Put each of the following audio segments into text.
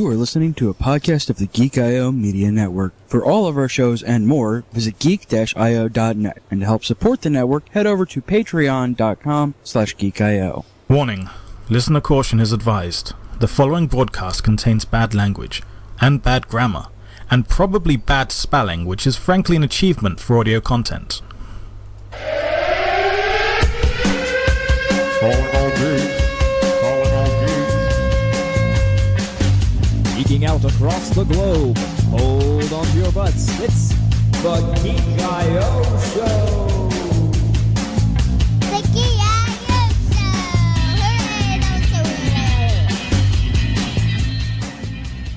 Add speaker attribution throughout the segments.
Speaker 1: You are listening to a podcast of the Geek I Media Network. For all of our shows and more, visit geek-io.net. And to help support the network, head over to patreon.com/geekio.
Speaker 2: Warning. Listener caution is advised. The following broadcast contains bad language, and bad grammar, and probably bad spelling, which is frankly an achievement for audio content.
Speaker 3: Calling all geeks. Calling all geeks.
Speaker 4: Geeking out across the globe. Hold on to your butts. It's the Geek I Show.
Speaker 5: The Geek I Show.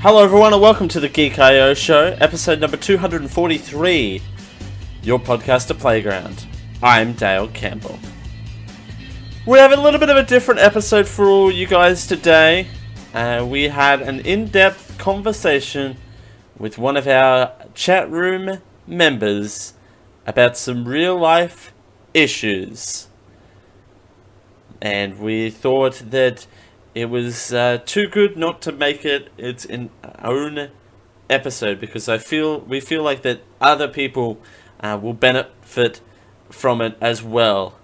Speaker 6: Hello everyone and welcome to the Geek I Show, episode number 243, your podcaster playground. I'm Dale Campbell. We have a little bit of a different episode for all you guys today. We had an in-depth conversation with one of our chat room members about some real-life issues. And we thought that it was too good not to make it its own episode, because we feel like that other people will benefit from it as well.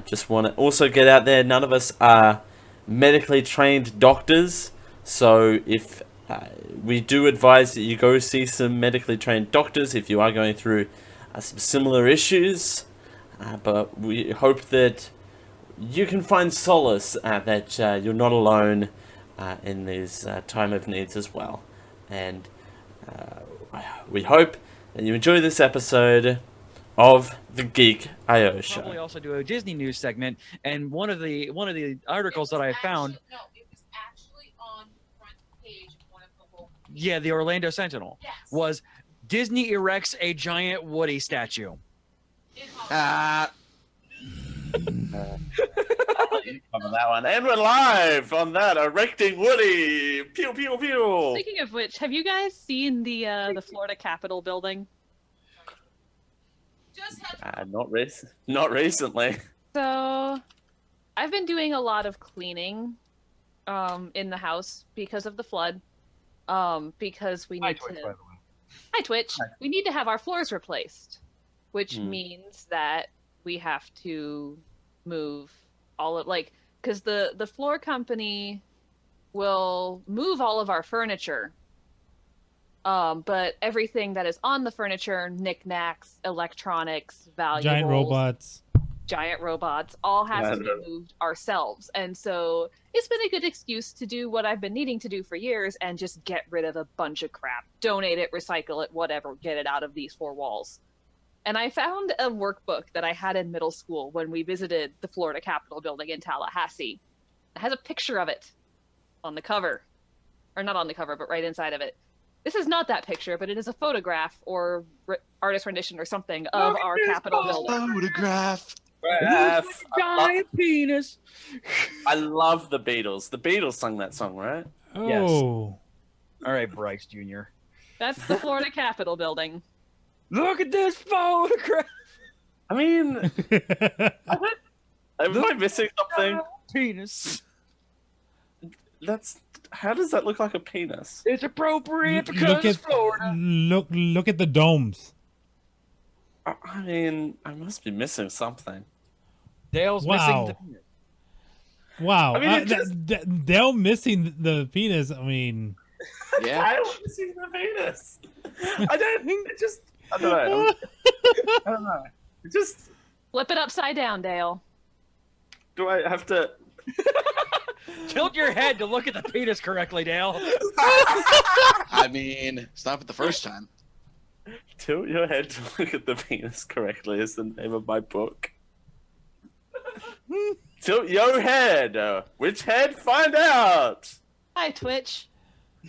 Speaker 6: Just want to also get out there, none of us are medically trained doctors, so if we do advise that you go see some medically trained doctors if you are going through some similar issues, but we hope that you can find solace that you're not alone in this time of needs as well. And we hope that you enjoy this episode of the Geek I Show.
Speaker 7: Probably also do a Disney news segment, and one of the articles that I found.
Speaker 8: No, it was actually on the front page of one of the local.
Speaker 7: Yeah, the Orlando Sentinel.
Speaker 8: Yes.
Speaker 7: Was Disney erects a giant Woody statue.
Speaker 6: Cover that one, and we're live on that erecting Woody. Pew pew pew.
Speaker 9: Speaking of which, have you guys seen the Florida Capitol building?
Speaker 6: Not recently.
Speaker 9: So, I've been doing a lot of cleaning, in the house because of the flood. Because we need to. Hi Twitch. Hi. We need to have our floors replaced, which means that we have to move all of because the floor company will move all of our furniture. But everything that is on the furniture, knickknacks, electronics, valuables, giant robots, all has to be moved ourselves. And so it's been a good excuse to do what I've been needing to do for years and just get rid of a bunch of crap. Donate it, recycle it, whatever, get it out of these four walls. And I found a workbook that I had in middle school when we visited the Florida Capitol building in Tallahassee. It has a picture of it on the cover. Or not on the cover, but right inside of it. This is not that picture, but it is a photograph or artist rendition or something of our Capitol building.
Speaker 6: Photograph.
Speaker 7: Giant penis.
Speaker 6: I love the Beatles. The Beatles sung that song, right?
Speaker 7: Oh. Yes. All right, Bryce Jr.
Speaker 9: That's the Florida Capitol building.
Speaker 7: Look at this photograph.
Speaker 6: I mean, am I missing something?
Speaker 7: Penis.
Speaker 6: How does that look like a penis?
Speaker 7: It's appropriate because it's Florida.
Speaker 3: Look at the domes.
Speaker 6: I mean, I must be missing something.
Speaker 7: Dale's missing the penis.
Speaker 3: Wow.
Speaker 6: I mean,
Speaker 3: Dale missing the penis, I mean...
Speaker 6: Yeah. I'm missing the penis. I don't know. I don't know. It just...
Speaker 9: Flip it upside down, Dale.
Speaker 6: Do I have to...
Speaker 7: Tilt your head to look at the penis correctly, Dale.
Speaker 10: I mean, it's not the first time.
Speaker 6: Tilt your head to look at the penis correctly is the name of my book. Tilt your head. Which head? Find out.
Speaker 9: Hi, Twitch.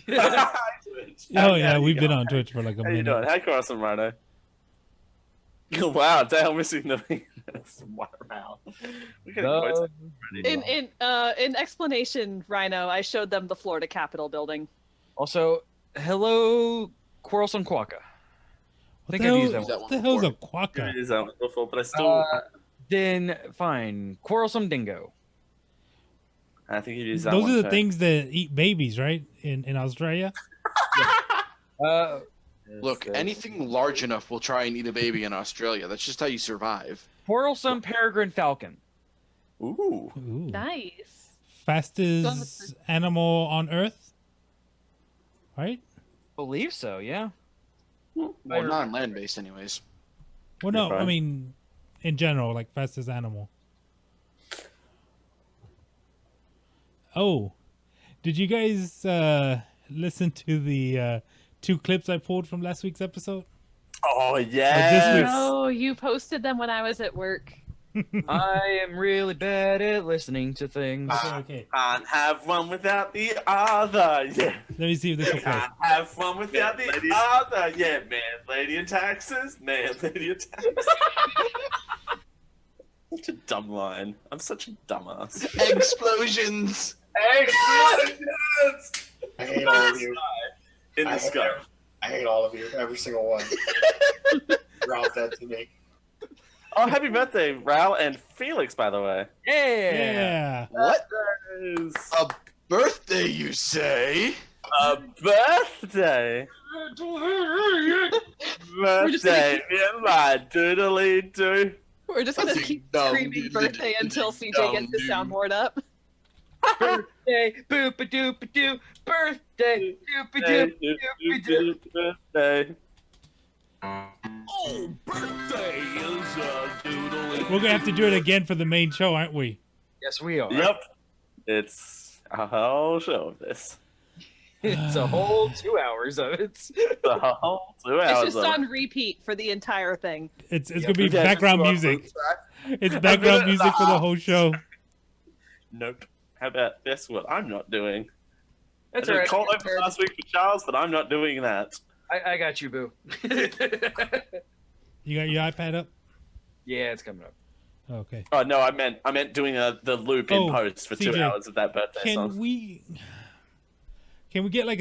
Speaker 6: Hi, Twitch.
Speaker 3: Oh, yeah, we've been on Twitch for like a minute.
Speaker 6: How you doing? Hi, Carson Rhino. Wow, Dale missing the penis. Wow.
Speaker 9: In explanation, Rhino, I showed them the Florida Capitol building.
Speaker 7: Also, hello, Quarrelsome Quokka. I think I've used that one.
Speaker 3: What the hell is a quokka?
Speaker 6: It is before, but I still...
Speaker 7: Then, fine. Quarrelsome Dingo.
Speaker 6: I think you use that
Speaker 3: Those
Speaker 6: one
Speaker 3: are the
Speaker 6: too.
Speaker 3: things that eat babies, right? In Australia.
Speaker 10: Look, anything large enough will try and eat a baby in Australia. That's just how you survive.
Speaker 7: Quarrelsome peregrine falcon.
Speaker 6: Ooh.
Speaker 3: Ooh.
Speaker 9: Nice.
Speaker 3: Fastest animal on Earth. Right?
Speaker 7: Believe so, yeah.
Speaker 10: Well, not on land based, anyways.
Speaker 3: Well, no,
Speaker 6: Right.
Speaker 3: I mean, in general, like fastest animal. Oh, did you guys listen to the 2 clips I pulled from last week's episode?
Speaker 6: Oh
Speaker 3: this
Speaker 6: yes.
Speaker 3: week's-
Speaker 9: Oh, you posted them when I was at work.
Speaker 7: I am really bad at listening to things.
Speaker 3: Okay.
Speaker 6: Can't have one without the other. Yeah.
Speaker 3: Let me see if this will play.
Speaker 6: Can't have one without the other. Yeah, man. Lady in taxes. Man, lady in taxes. Such a dumb line. I'm such a dumbass.
Speaker 10: Explosions!
Speaker 6: Explosions!
Speaker 11: I hate all of you.
Speaker 6: In the sky.
Speaker 11: I hate all of you. Every single one. Drop that to me.
Speaker 6: Oh, happy birthday, Raul and Felix, by the way.
Speaker 3: Yeah.
Speaker 10: What?
Speaker 6: Is
Speaker 10: A birthday, you say?
Speaker 6: a birthday. Birthday in my doodly doo.
Speaker 9: We're just gonna
Speaker 10: That's a
Speaker 9: keep
Speaker 10: dumb
Speaker 9: screaming birthday until CJ
Speaker 10: dumb
Speaker 9: gets his
Speaker 10: dude.
Speaker 9: soundboard up.
Speaker 7: Birthday, boop-a-doop-a-doo, birthday, doop-a-doop,
Speaker 6: Birthday.
Speaker 10: Oh, birthday is a doodly.
Speaker 3: We're gonna have to do it again for the main show, aren't we?
Speaker 7: Yes, we are.
Speaker 6: Yep. It's a whole show of this.
Speaker 7: It's a whole 2 hours of it.
Speaker 6: The whole 2
Speaker 9: It's
Speaker 6: hours
Speaker 9: just
Speaker 6: of
Speaker 9: on repeat for the entire thing.
Speaker 3: It's gonna be
Speaker 6: Yeah,
Speaker 3: background
Speaker 6: just
Speaker 3: music.
Speaker 6: It's
Speaker 3: It's background music for the whole show.
Speaker 6: Nope. How about this? What I'm not doing.
Speaker 7: That's
Speaker 6: I
Speaker 7: all
Speaker 6: did
Speaker 7: right.
Speaker 6: call over last week for Charles, but I'm not doing that.
Speaker 7: I got you, boo.
Speaker 3: You got your iPad up?
Speaker 7: Yeah, it's coming up.
Speaker 3: Okay.
Speaker 6: Oh no, I meant doing the loop in post for 2
Speaker 3: CJ,
Speaker 6: hours of that birthday song.
Speaker 3: Can we get like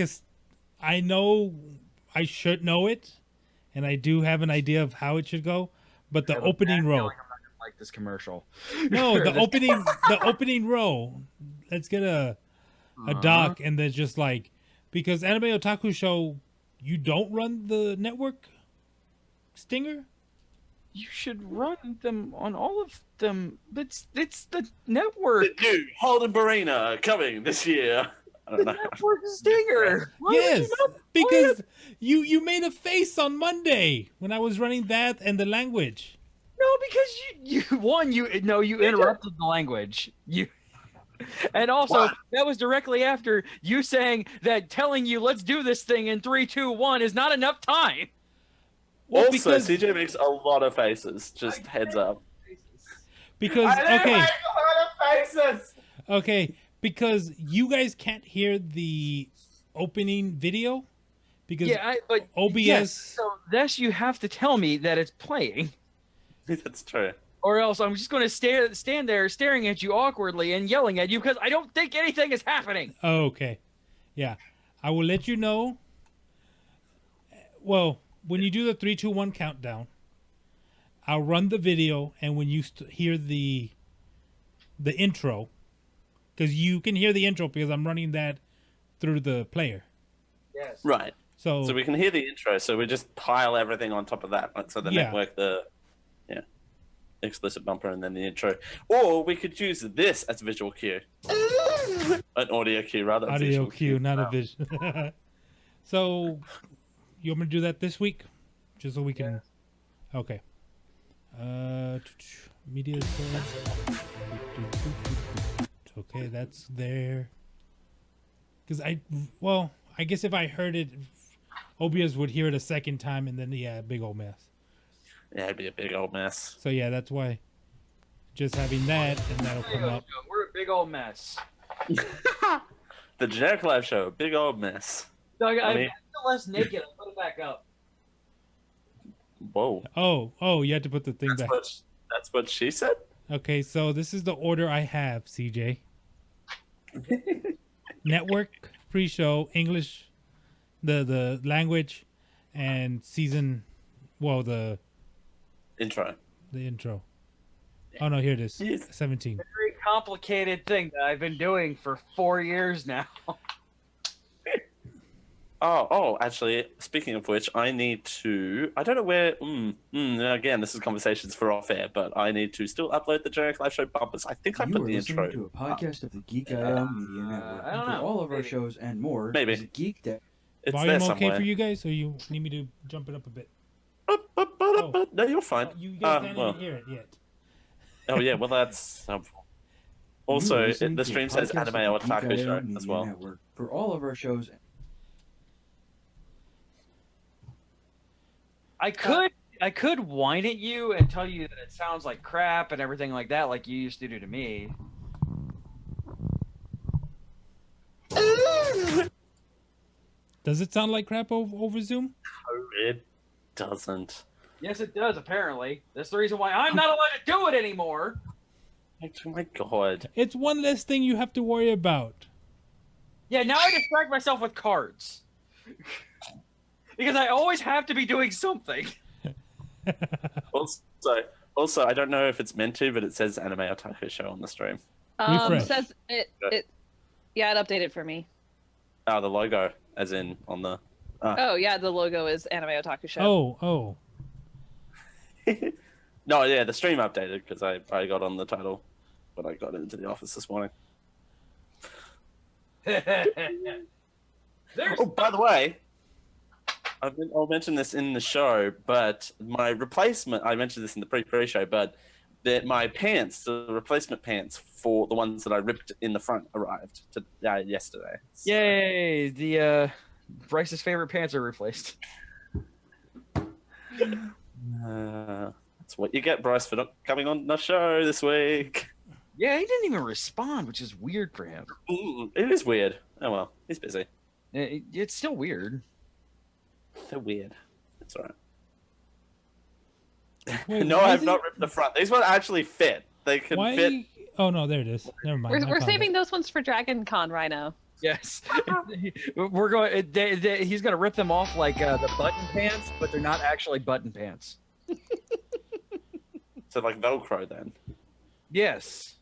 Speaker 3: I know I should know it, and I do have an idea of how it should go, but the opening row.
Speaker 7: I'm not gonna like this commercial.
Speaker 3: No, the opening row. Let's get a doc, and then just like, because Anime Otaku Show, you don't run the network stinger.
Speaker 7: You should run them on all of them. It's the network.
Speaker 6: The new Holden Barina coming this year. I don't know.
Speaker 7: Network stinger. Why would you
Speaker 3: Yes,
Speaker 7: not play
Speaker 3: because
Speaker 7: it?
Speaker 3: you made a face on Monday when I was running that and the language.
Speaker 7: No, because you interrupted the language. And also,
Speaker 6: What?
Speaker 7: that was directly after you saying that telling you let's do this thing in 3, 2, 1 is not enough time.
Speaker 3: Well,
Speaker 6: Also,
Speaker 3: because
Speaker 6: CJ makes a lot of faces. Just heads up.
Speaker 3: Okay, because you guys can't hear the opening video because
Speaker 7: but
Speaker 3: OBS.
Speaker 7: yes, so thus you have to tell me that it's playing,
Speaker 6: That's true.
Speaker 7: or else I'm just going to stand there staring at you awkwardly and yelling at you because I don't think anything is happening.
Speaker 3: Oh, okay, yeah, I will let you know. Well, when you do the 3, 2, 1 countdown, I'll run the video, and when you hear the intro, because you can hear the intro because I'm running that through the player.
Speaker 7: Yes.
Speaker 6: Right.
Speaker 3: So
Speaker 6: So we can hear the intro, so we just pile everything on top of that. Like, so the
Speaker 3: Yeah.
Speaker 6: network, explicit bumper, and then the intro. Or we could use this as a visual cue. An audio cue, rather. a
Speaker 3: audio
Speaker 6: visual
Speaker 3: cue, not a
Speaker 6: Wow.
Speaker 3: vision. So you want me to do that this week, just so we can? Okay. Media. Okay, that's there. Because I guess if I heard it, OBS would hear it a second time, and then big old mess.
Speaker 6: Yeah, it'd be a big old mess.
Speaker 3: So yeah, that's why. Just having that, and that'll come up.
Speaker 7: We're a big old mess.
Speaker 6: The generic live show, big old mess.
Speaker 7: Doug,
Speaker 6: I
Speaker 7: I'm
Speaker 6: mean-
Speaker 7: still less naked. I'll put it back up.
Speaker 6: Whoa.
Speaker 3: Oh, you had to put the thing back.
Speaker 6: That's what she said?
Speaker 3: Okay, so this is the order I have, CJ. Network, pre-show, English, the language, and season, the
Speaker 6: Intro.
Speaker 3: intro. Oh no, here it is.
Speaker 6: Yes.
Speaker 3: 17.
Speaker 7: Very complicated thing that I've been doing for 4 years now.
Speaker 6: Actually, speaking of which, I need to. I don't know where. Again, this is conversations for off air, but I need to still upload the Generic Live Show bumpers. I think I
Speaker 1: You
Speaker 6: put
Speaker 1: are
Speaker 6: the
Speaker 1: listening
Speaker 6: intro.
Speaker 1: to a podcast of the Geek I Media Network.
Speaker 7: I don't
Speaker 1: For
Speaker 7: know.
Speaker 1: all of our shows and more,
Speaker 6: Maybe.
Speaker 1: visit Geek.
Speaker 6: It's
Speaker 3: Volume
Speaker 6: there
Speaker 3: okay
Speaker 6: somewhere.
Speaker 3: for you guys, or you need me to jump it up a bit?
Speaker 6: No, you're fine.
Speaker 3: You guys can't
Speaker 6: well.
Speaker 3: even hear it yet.
Speaker 6: Oh yeah, well that's helpful. Also,
Speaker 1: You are listening
Speaker 6: the
Speaker 1: to a
Speaker 6: stream says
Speaker 1: podcast
Speaker 6: Anime
Speaker 1: of the
Speaker 6: Otaku
Speaker 1: Geek
Speaker 6: Show
Speaker 1: Media
Speaker 6: as well.
Speaker 1: Network. For all of our shows.
Speaker 7: I could whine at you and tell you that it sounds like crap and everything like that, like you used to do to me.
Speaker 3: Does it sound like crap over Zoom?
Speaker 6: No, it doesn't.
Speaker 7: Yes, it does. Apparently, that's the reason why I'm not allowed to do it anymore.
Speaker 6: Oh my god.
Speaker 3: It's one less thing you have to worry about.
Speaker 7: Yeah, now I distract myself with cards. Because I always have to be doing something.
Speaker 6: Also, I don't know if it's meant to, but it says Anime Otaku Show on the stream.
Speaker 3: Refresh.
Speaker 9: Says it. Yeah, it updated for me.
Speaker 6: Oh, the logo, as in on the.
Speaker 9: Oh yeah, the logo is Anime Otaku Show.
Speaker 3: Oh.
Speaker 6: No, yeah, the stream updated because I got on the title when I got into the office this morning. Oh, by the way, I'll mention this in the show, but my replacement, I mentioned this in the pre-show, but that my pants, the replacement pants for the ones that I ripped in the front arrived yesterday. So.
Speaker 7: Yay! The Bryce's favorite pants are replaced.
Speaker 6: That's what you get, Bryce, for not coming on the show this week.
Speaker 7: Yeah, he didn't even respond, which is weird for him.
Speaker 6: It is weird. Oh well, he's busy.
Speaker 7: It's still weird.
Speaker 6: So weird. That's all right.
Speaker 3: Wait,
Speaker 6: No, I have not ripped the front. These ones actually fit. They can fit.
Speaker 3: Oh no, there it is. Never mind.
Speaker 9: We're saving those ones for Dragon Con Rhino.
Speaker 7: Yes, we're going. He's gonna rip them off like the button pants, but they're not actually button pants.
Speaker 6: So like Velcro then.
Speaker 7: Yes.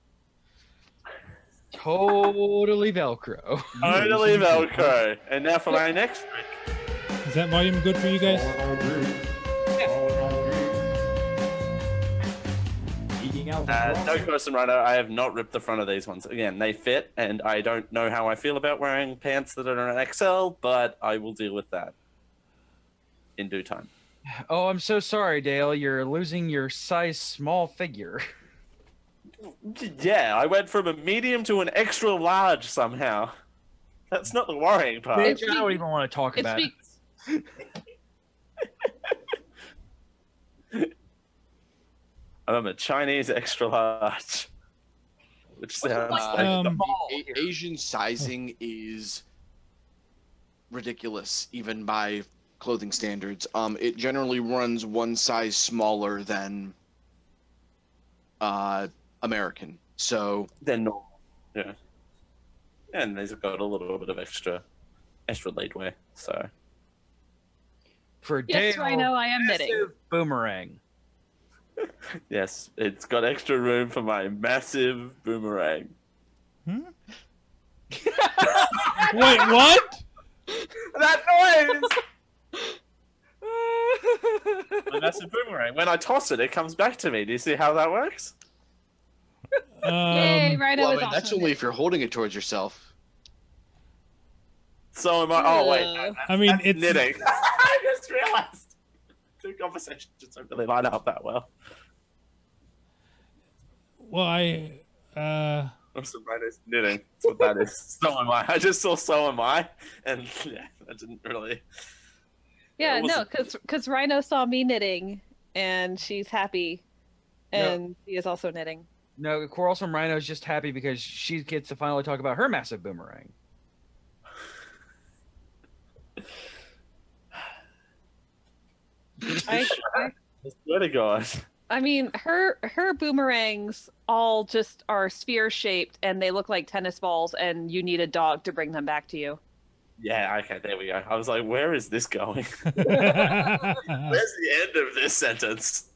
Speaker 7: Totally Velcro.
Speaker 6: Totally Velcro. And now for my next trick.
Speaker 3: Is that volume good for you guys?
Speaker 6: No question, Rhino. I have not ripped the front of these ones. Again, they fit, and I don't know how I feel about wearing pants that are an XL, but I will deal with that in due time.
Speaker 7: Oh, I'm so sorry, Dale. You're losing your size small figure.
Speaker 6: Yeah, I went from a medium to an extra large somehow. That's not the worrying part.
Speaker 7: I don't even want to talk about it.
Speaker 6: I'm a Chinese extra large. Which sounds like
Speaker 10: Asian sizing is ridiculous, even by clothing standards. It generally runs one size smaller than American. So
Speaker 6: they're normal. Yeah. And they've got a little bit of extra leadway. So
Speaker 7: for
Speaker 9: Yes,
Speaker 7: Dale,
Speaker 9: Rhino, I am knitting.
Speaker 7: massive boomerang.
Speaker 6: yes, it's got extra room for my massive boomerang.
Speaker 3: Wait, what?
Speaker 6: That noise! My massive boomerang. When I toss it, it comes back to me. Do you see how that works?
Speaker 9: Yay, Rhino
Speaker 10: well, I
Speaker 9: is
Speaker 10: mean, that's
Speaker 9: awesome.
Speaker 10: only if you're holding it towards yourself.
Speaker 6: So am I. Oh, wait. No,
Speaker 3: I mean,
Speaker 6: that's
Speaker 3: it's
Speaker 6: knitting. I just realized. Two conversations don't really line up that well.
Speaker 3: well,
Speaker 6: I'm surprised it's knitting. That's what that is. So am I. I just saw so am I. And yeah, I didn't really.
Speaker 9: Yeah,
Speaker 6: It
Speaker 9: no,
Speaker 6: wasn't-
Speaker 9: because Rhino saw me knitting, and she's happy, and she is also knitting.
Speaker 7: No, Quarrelsome Rhino's just happy because she gets to finally talk about her massive boomerang.
Speaker 9: I
Speaker 6: swear to God.
Speaker 9: I mean, her boomerangs all just are sphere shaped, and they look like tennis balls, and you need a dog to bring them back to you.
Speaker 6: Yeah, okay, there we go. I was like, where is this going? Where's the end of this sentence?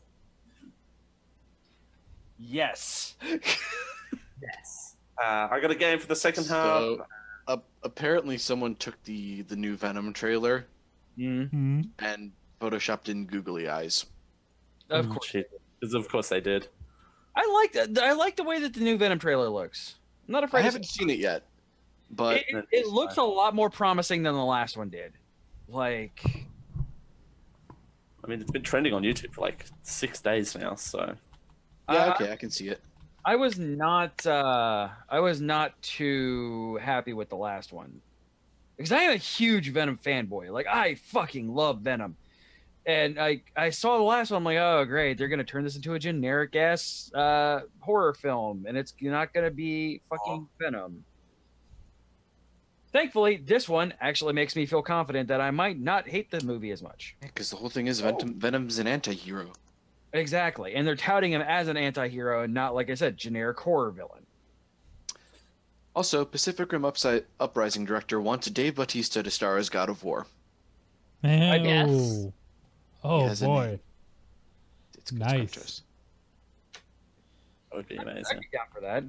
Speaker 7: Yes.
Speaker 6: Yes. I got a game for the second half.
Speaker 10: So, apparently someone took the new Venom trailer
Speaker 3: Mm-hmm.
Speaker 10: and photoshopped in googly eyes.
Speaker 7: Of course.
Speaker 6: Because of course they did.
Speaker 7: I like the way that the new Venom trailer looks. I'm not afraid.
Speaker 10: I haven't seen it yet, but
Speaker 7: it looks a lot more promising than the last one did. Like,
Speaker 6: I mean, it's been trending on YouTube for like 6 days now, so.
Speaker 10: yeah, okay, I can see it.
Speaker 7: I was not too happy with the last one because I am a huge Venom fanboy. Like, I fucking love Venom, and I saw the last one. I'm like, oh great, they're gonna turn this into a generic ass horror film, and it's not gonna be fucking Venom. Thankfully, this one actually makes me feel confident that I might not hate the movie as much.
Speaker 10: Because the whole thing is Venom's an anti-hero.
Speaker 7: Exactly, and they're touting him as an anti-hero and not, like I said, generic horror villain.
Speaker 10: Also, Pacific Rim Uprising director wants Dave Bautista to star as God of War.
Speaker 3: Yes. Oh
Speaker 10: has a
Speaker 3: boy.
Speaker 10: name. It's
Speaker 3: Nice.
Speaker 6: That would be
Speaker 7: I'd
Speaker 6: amazing.
Speaker 7: be down for that.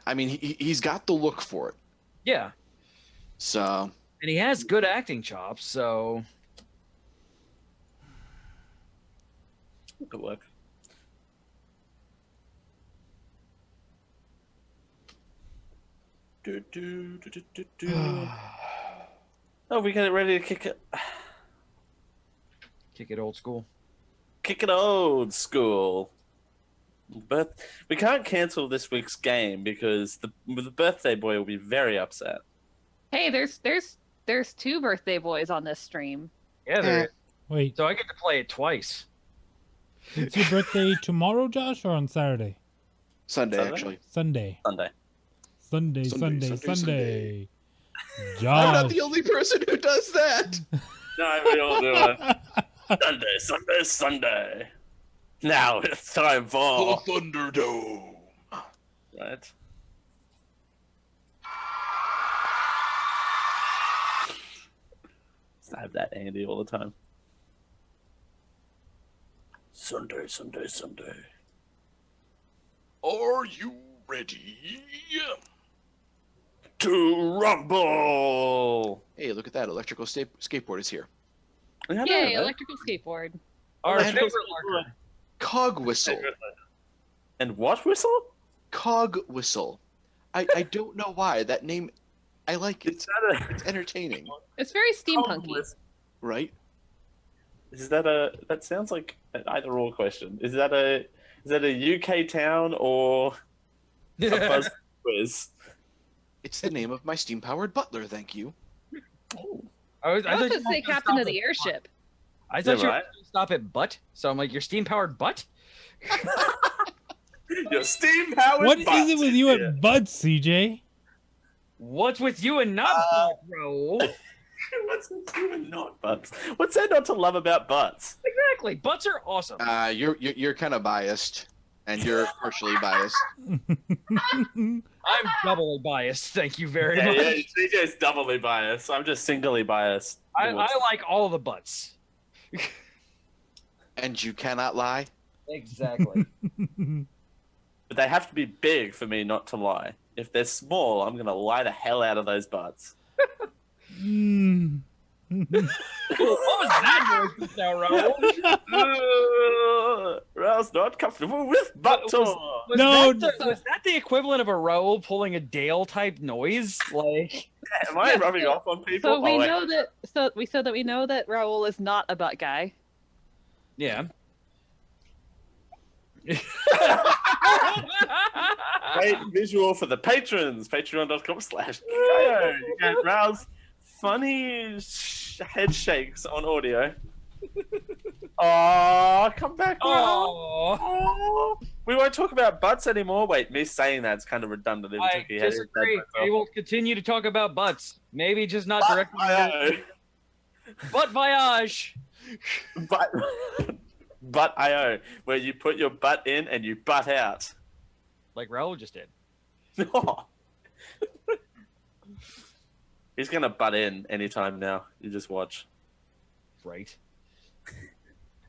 Speaker 10: I mean, he's got the look for it.
Speaker 7: Yeah,
Speaker 10: So,
Speaker 7: and he has good acting chops, so
Speaker 6: Good work. Oh, we got it ready to kick it.
Speaker 7: kick it old school.
Speaker 6: Kick it old school. But we can't cancel this week's game because the birthday boy will be very upset.
Speaker 9: Hey, there's 2 birthday boys on this stream.
Speaker 7: Yeah, there is.
Speaker 3: Wait,
Speaker 7: So I get to play it twice.
Speaker 3: it's your birthday tomorrow, Josh, or on Saturday?
Speaker 10: Sunday,
Speaker 6: Sunday?
Speaker 10: actually.
Speaker 3: Sunday.
Speaker 6: Sunday.
Speaker 3: Sunday.
Speaker 10: I'm
Speaker 3: Josh.
Speaker 10: not the only person who does that.
Speaker 6: No, we all do it. Sunday. Now it's time for
Speaker 10: Thunderdome.
Speaker 6: right. Just have that Andy all the time. Sunday.
Speaker 10: Are you ready?
Speaker 6: To rumble.
Speaker 10: Hey, look at that. Electrical skateboard is here.
Speaker 9: Yay, electrical skateboard.
Speaker 7: Our
Speaker 6: Electrical
Speaker 7: favorite lurker.
Speaker 10: Cog whistle.
Speaker 6: And what whistle?
Speaker 10: Cog whistle. I don't know why. That name, I like it. It's entertaining.
Speaker 9: It's very steampunky.
Speaker 10: Right?
Speaker 6: Is that that sounds like an either or question. Is that a UK town or a buzz quiz?
Speaker 10: It's the name of my steam-powered butler, thank you.
Speaker 9: I was going to say captain of the airship.
Speaker 7: I thought you were
Speaker 6: right?
Speaker 7: going to stop at butt, so I'm like, your steam-powered butt?
Speaker 6: Your steam-powered
Speaker 3: What
Speaker 6: butt
Speaker 3: is it with you
Speaker 6: here.
Speaker 3: at Bud, CJ?
Speaker 7: What's with you and not butt, bro?
Speaker 6: What's with you and not butts? What's there not to love about butts?
Speaker 7: Exactly. Butts are awesome.
Speaker 10: You're kind of biased, and you're partially biased.
Speaker 7: I'm doubly biased. Thank you very
Speaker 6: Yeah,
Speaker 7: much.
Speaker 6: CJ's doubly biased. I'm just singly biased.
Speaker 7: I like all the butts.
Speaker 10: And you cannot lie.
Speaker 7: Exactly.
Speaker 6: But they have to be big for me not to lie. If they're small, I'm gonna lie the hell out of those butts.
Speaker 3: Mm.
Speaker 7: What was that noise just now, Raul?
Speaker 6: Raul's not comfortable with butt talk.
Speaker 3: No.
Speaker 7: Was that the equivalent of a Raul pulling a Dale type noise? Like,
Speaker 6: Am I rubbing off on people?
Speaker 9: So we
Speaker 6: Oh, wait.
Speaker 9: know that. So we know that Raul is not a butt guy.
Speaker 7: yeah.
Speaker 6: Great visual for the patrons. Patreon.com/Kikayo. You get Raul's funny head shakes on audio. Oh, come back, Raul.
Speaker 7: Oh,
Speaker 6: We won't talk about butts anymore. Wait, me saying that's kind of redundant.
Speaker 7: I disagree. We will continue to talk about butts. Maybe just not directly. Butt voyage.
Speaker 6: Butt IO, where you put your butt in and you butt out.
Speaker 7: Like Raul just did.
Speaker 6: He's gonna butt in anytime now. You just watch.
Speaker 7: Right.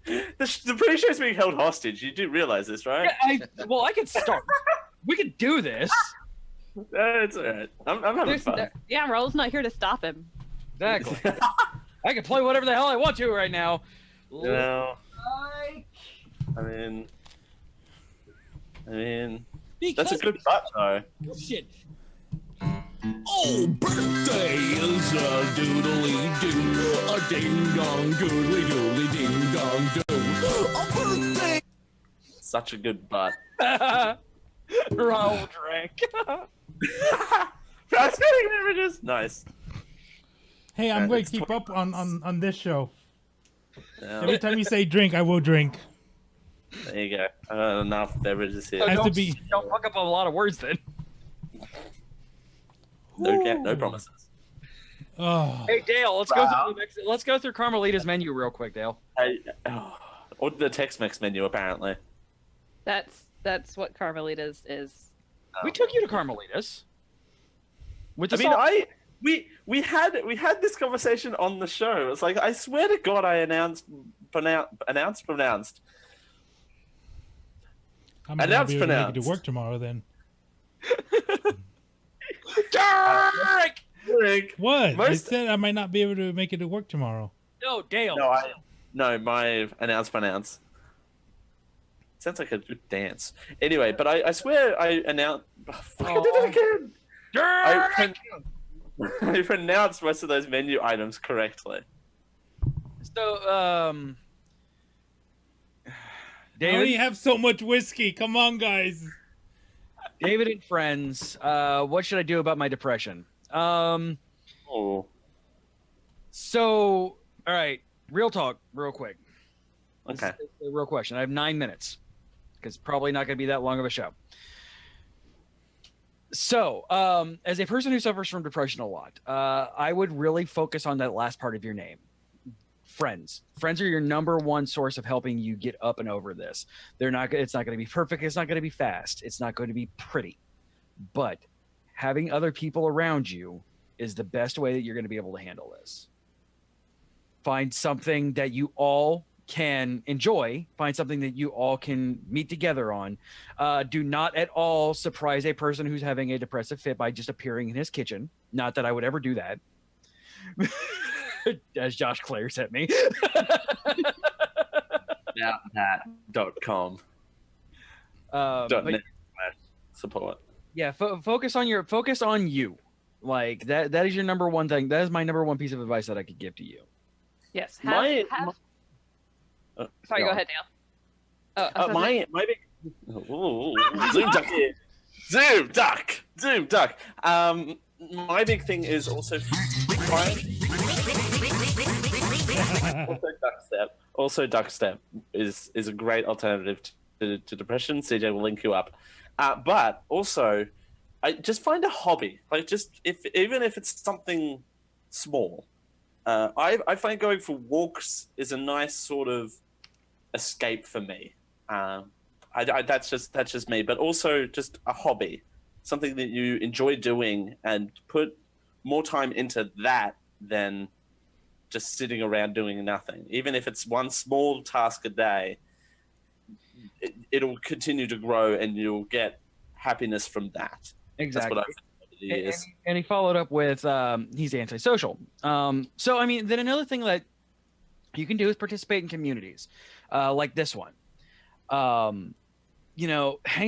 Speaker 6: The pre-show's being held hostage. You do realize this, right?
Speaker 7: Yeah, I can start. We could do this.
Speaker 6: It's alright. I'm having fun.
Speaker 9: Yeah, Raul's not here to stop him.
Speaker 7: Exactly. I can play whatever the hell I want to right now.
Speaker 6: You know, I mean, that's a good butt, though.
Speaker 7: Shit.
Speaker 12: Oh, birthday is a doodly doo, a ding dong doodly doodly ding dong doo. A birthday.
Speaker 6: Such a good butt.
Speaker 7: Raul drank.
Speaker 6: Fascinating images. Nice.
Speaker 3: Hey, I'm going to keep up on this show.
Speaker 6: Yeah.
Speaker 3: Every time you say drink, I will drink.
Speaker 6: There you go. Enough beverages here.
Speaker 3: Has to be.
Speaker 7: Don't fuck up a lot of words then.
Speaker 6: No promises.
Speaker 3: Oh.
Speaker 7: Hey Dale, let's go through Carmelita's menu real quick, Dale.
Speaker 6: Or the Tex-Mex menu, apparently.
Speaker 9: That's what Carmelita's is.
Speaker 7: We took you to Carmelita's.
Speaker 6: We had this conversation on the show. It's like, I swear to God, I pronounced.
Speaker 3: I'm not gonna be able to make it to work tomorrow then.
Speaker 6: Derek!
Speaker 3: What? I said I might not be able to make it to work tomorrow.
Speaker 7: No, Dale.
Speaker 6: No, my pronounce. Sounds like a good dance. Anyway, but I swear I announced. I did it again.
Speaker 7: Derek!
Speaker 6: I pronounced most of those menu items correctly.
Speaker 7: So,
Speaker 3: David, I only have so much whiskey. Come on, guys.
Speaker 7: David and friends, what should I do about my depression? So, all right, real talk, real quick.
Speaker 6: Okay.
Speaker 7: This is a real question. I have 9 minutes because it's probably not going to be that long of a show. So, as a person who suffers from depression a lot, I would really focus on that last part of your name. Friends. Friends are your number one source of helping you get up and over this. It's not going to be perfect. It's not going to be fast. It's not going to be pretty. But having other people around you is the best way that you're going to be able to handle this. Find something that you all can enjoy. Find something that you all can meet together on. Do not at all surprise a person who's having a depressive fit by just appearing in his kitchen. Not that I would ever do that. As Josh glares at me.
Speaker 6: That.com. .net/support.
Speaker 7: Yeah, focus on you. Like that is your number one thing. That is my number one piece of advice that I could give to you.
Speaker 9: Yes. Sorry, go ahead, Dale.
Speaker 6: My big Zoom duck. My big thing is also Also, duck step is a great alternative to depression. CJ will link you up, but also, I just find a hobby. Like, even if it's something small, I find going for walks is a nice sort of escape for me. That's just me, but also just a hobby, something that you enjoy doing, and put more time into that than just sitting around doing nothing. Even if it's one small task a day, it'll continue to grow, and you'll get happiness from that.
Speaker 7: Exactly.
Speaker 6: That's what I think
Speaker 7: and he followed up with he's antisocial. So I mean, then another thing that you can do is participate in communities like this one. Hang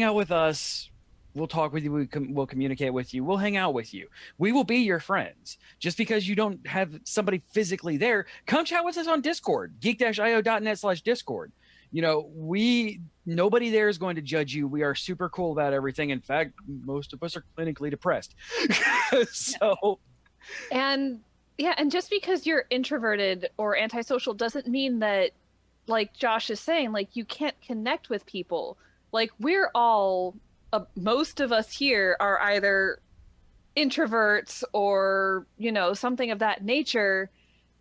Speaker 7: out with us. We'll talk with you. We'll communicate with you. We'll hang out with you. We will be your friends. Just because you don't have somebody physically there, come chat with us on Discord, geek-io.net/Discord. Nobody there is going to judge you. We are super cool about everything. In fact, most of us are clinically depressed.
Speaker 9: And just because you're introverted or antisocial doesn't mean that, like Josh is saying, like, you can't connect with people. Like, we're all, most of us here are either introverts or, something of that nature.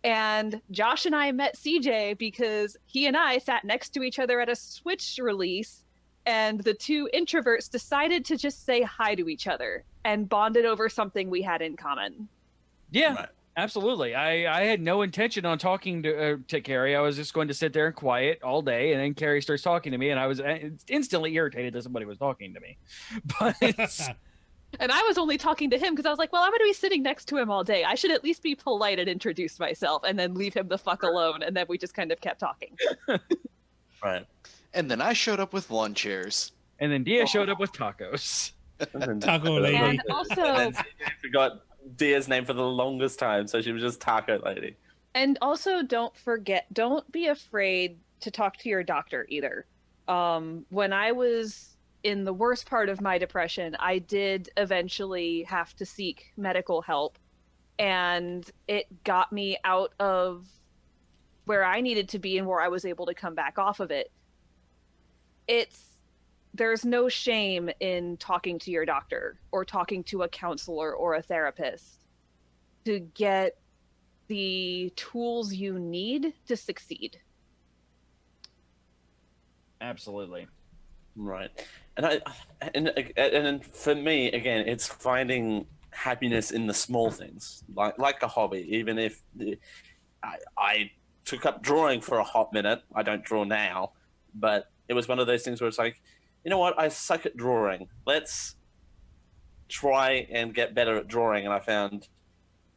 Speaker 9: And Josh and I met CJ because he and I sat next to each other at a Switch release, and the two introverts decided to just say hi to each other and bonded over something we had in common.
Speaker 7: Yeah. Absolutely. I had no intention on talking to Carrie. I was just going to sit there and quiet all day, and then Carrie starts talking to me, and I was instantly irritated that somebody was talking to me. But
Speaker 9: And I was only talking to him because I was like, well, I'm going to be sitting next to him all day. I should at least be polite and introduce myself and then leave him the fuck alone. And then we just kind of kept talking.
Speaker 6: Right.
Speaker 10: And then I showed up with lawn chairs.
Speaker 7: And then Dia showed up with tacos.
Speaker 3: Taco lady.
Speaker 9: And also,
Speaker 6: I forgot Dia's name for the longest time, so she was just Taco Lady.
Speaker 9: And also, don't be afraid to talk to your doctor either. When I was in the worst part of my depression, I did eventually have to seek medical help, and it got me out of where I needed to be and where I was able to come back off of it. There's no shame in talking to your doctor or talking to a counselor or a therapist to get the tools you need to succeed.
Speaker 7: Absolutely.
Speaker 6: Right. And for me, again, it's finding happiness in the small things, like a hobby. Even if I took up drawing for a hot minute, I don't draw now, but it was one of those things where it's like, you know what, I suck at drawing. Let's try and get better at drawing. And I found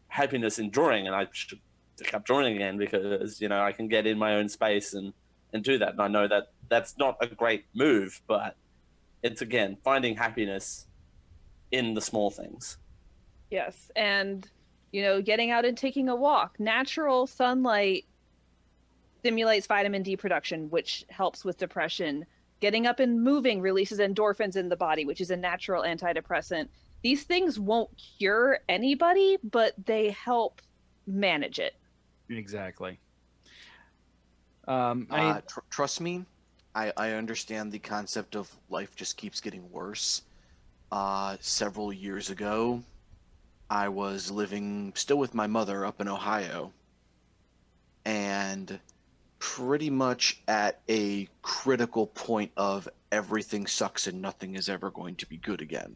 Speaker 6: happiness in drawing, and I should pick up drawing again because, I can get in my own space and do that. And I know that that's not a great move, but it's, again, finding happiness in the small things.
Speaker 9: Yes, and, getting out and taking a walk. Natural sunlight stimulates vitamin D production, which helps with depression. Getting up and moving releases endorphins in the body, which is a natural antidepressant. These things won't cure anybody, but they help manage it.
Speaker 7: Exactly.
Speaker 10: Trust me, I understand the concept of life just keeps getting worse. Several years ago, I was living still with my mother up in Ohio, and pretty much at a critical point of everything sucks and nothing is ever going to be good again.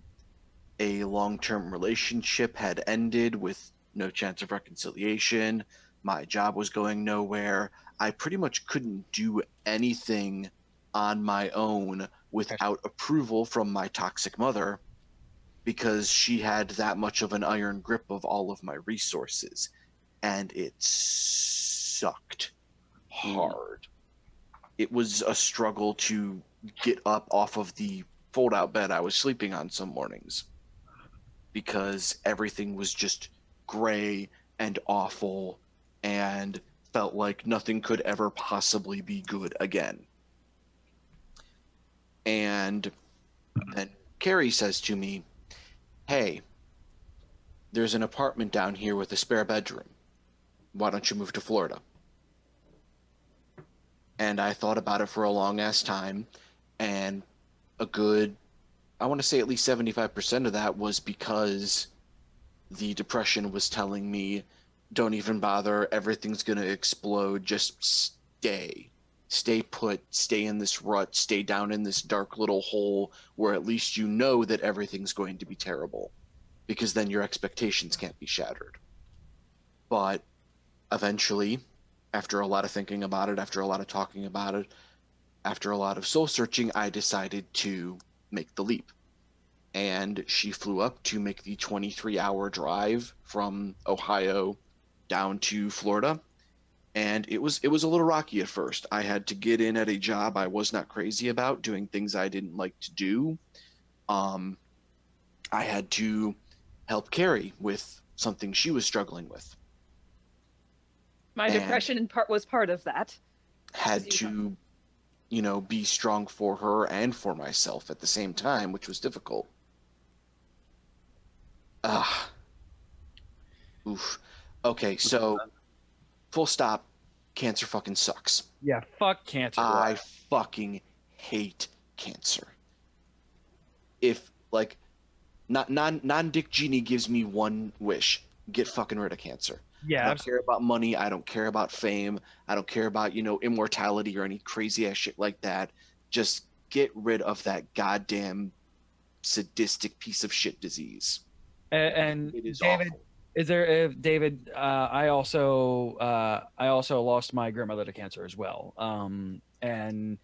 Speaker 10: A long-term relationship had ended with no chance of reconciliation. My job was going nowhere. I pretty much couldn't do anything on my own without approval from my toxic mother because she had that much of an iron grip of all of my resources. And it sucked hard. It was a struggle to get up off of the fold-out bed I was sleeping on some mornings because everything was just gray and awful and felt like nothing could ever possibly be good again. And then Carrie says to me, hey, there's an apartment down here with a spare bedroom. Why don't you move to Florida? And I thought about it for a long-ass time, and a good, I want to say at least 75% of that was because the depression was telling me, don't even bother, everything's going to explode, just stay put, stay in this rut, stay down in this dark little hole where at least you know that everything's going to be terrible, because then your expectations can't be shattered. But eventually, after a lot of thinking about it, after a lot of talking about it, after a lot of soul searching, I decided to make the leap. And she flew up to make the 23-hour drive from Ohio down to Florida. And it was a little rocky at first. I had to get in at a job I was not crazy about, doing things I didn't like to do. I had to help Carrie with something she was struggling with.
Speaker 9: My depression was part of that.
Speaker 10: Had to, be strong for her and for myself at the same time, which was difficult. Oof. Okay, so full stop. Cancer fucking sucks.
Speaker 7: Yeah, fuck cancer.
Speaker 10: I fucking hate cancer. If non-Dick Genie gives me one wish, get fucking rid of cancer.
Speaker 7: Yeah,
Speaker 10: I don't care about money. I don't care about fame. I don't care about, immortality or any crazy ass shit like that. Just get rid of that goddamn sadistic piece of shit disease.
Speaker 7: And
Speaker 10: it is
Speaker 7: David,
Speaker 10: awful.
Speaker 7: Is there, David? I also lost my grandmother to cancer as well. And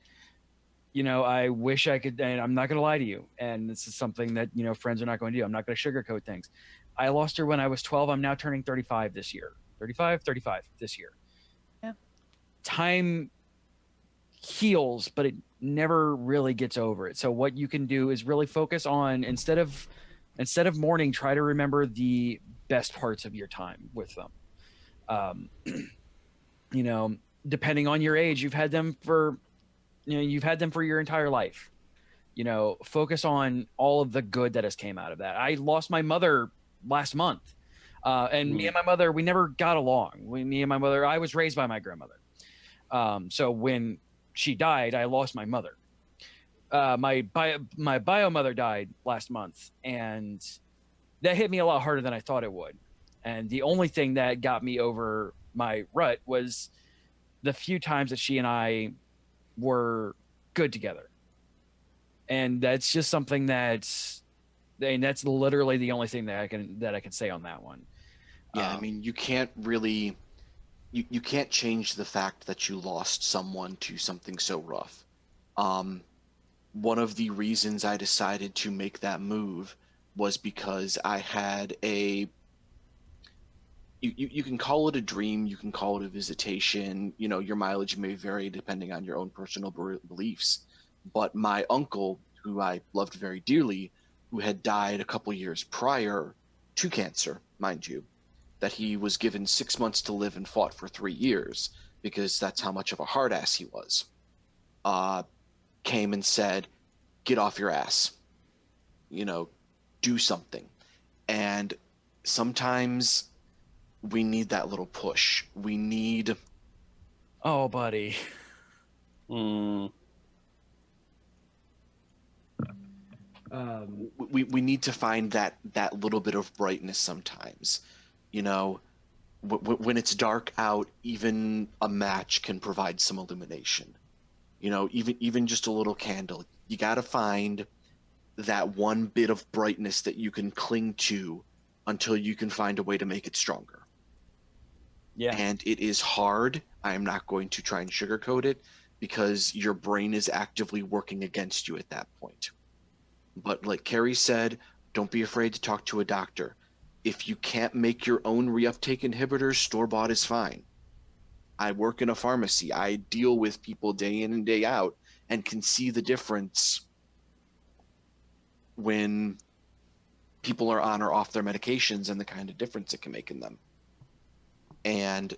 Speaker 7: I wish I could. And I'm not going to lie to you. And this is something that friends are not going to do. I'm not going to sugarcoat things. I lost her when I was 12. I'm now turning 35 this year. 35 this year.
Speaker 9: Yeah.
Speaker 7: Time heals, but it never really gets over it. So what you can do is really focus on instead of mourning, try to remember the best parts of your time with them. Depending on your age, you've had them for your entire life. Focus on all of the good that has came out of that. I lost my mother last month. And me and my mother, we never got along. Me and my mother, I was raised by my grandmother. So when she died, I lost my mother. My bio mother died last month, and that hit me a lot harder than I thought it would. And the only thing that got me over my rut was the few times that she and I were good together. And that's just something that's literally the only thing that I can say on that one.
Speaker 10: Yeah, I mean, you can't really, you can't change the fact that you lost someone to something so rough. One of the reasons I decided to make that move was because I had you can call it a dream, you can call it a visitation, your mileage may vary depending on your own personal beliefs. But my uncle, who I loved very dearly, who had died a couple years prior to cancer, mind you, that he was given 6 months to live and fought for 3 years because that's how much of a hard ass he was, came and said, get off your ass, do something. And sometimes we need that little push. We need...
Speaker 7: Oh, buddy.
Speaker 10: We need to find that little bit of brightness sometimes. When it's dark out, even a match can provide some illumination. Even just a little candle. You got to find that one bit of brightness that you can cling to until you can find a way to make it stronger.
Speaker 7: Yeah.
Speaker 10: And it is hard. I am not going to try and sugarcoat it because your brain is actively working against you at that point. But like Carrie said, don't be afraid to talk to a doctor. If you can't make your own reuptake inhibitors, store-bought is fine. I work in a pharmacy. I deal with people day in and day out and can see the difference when people are on or off their medications and the kind of difference it can make in them. And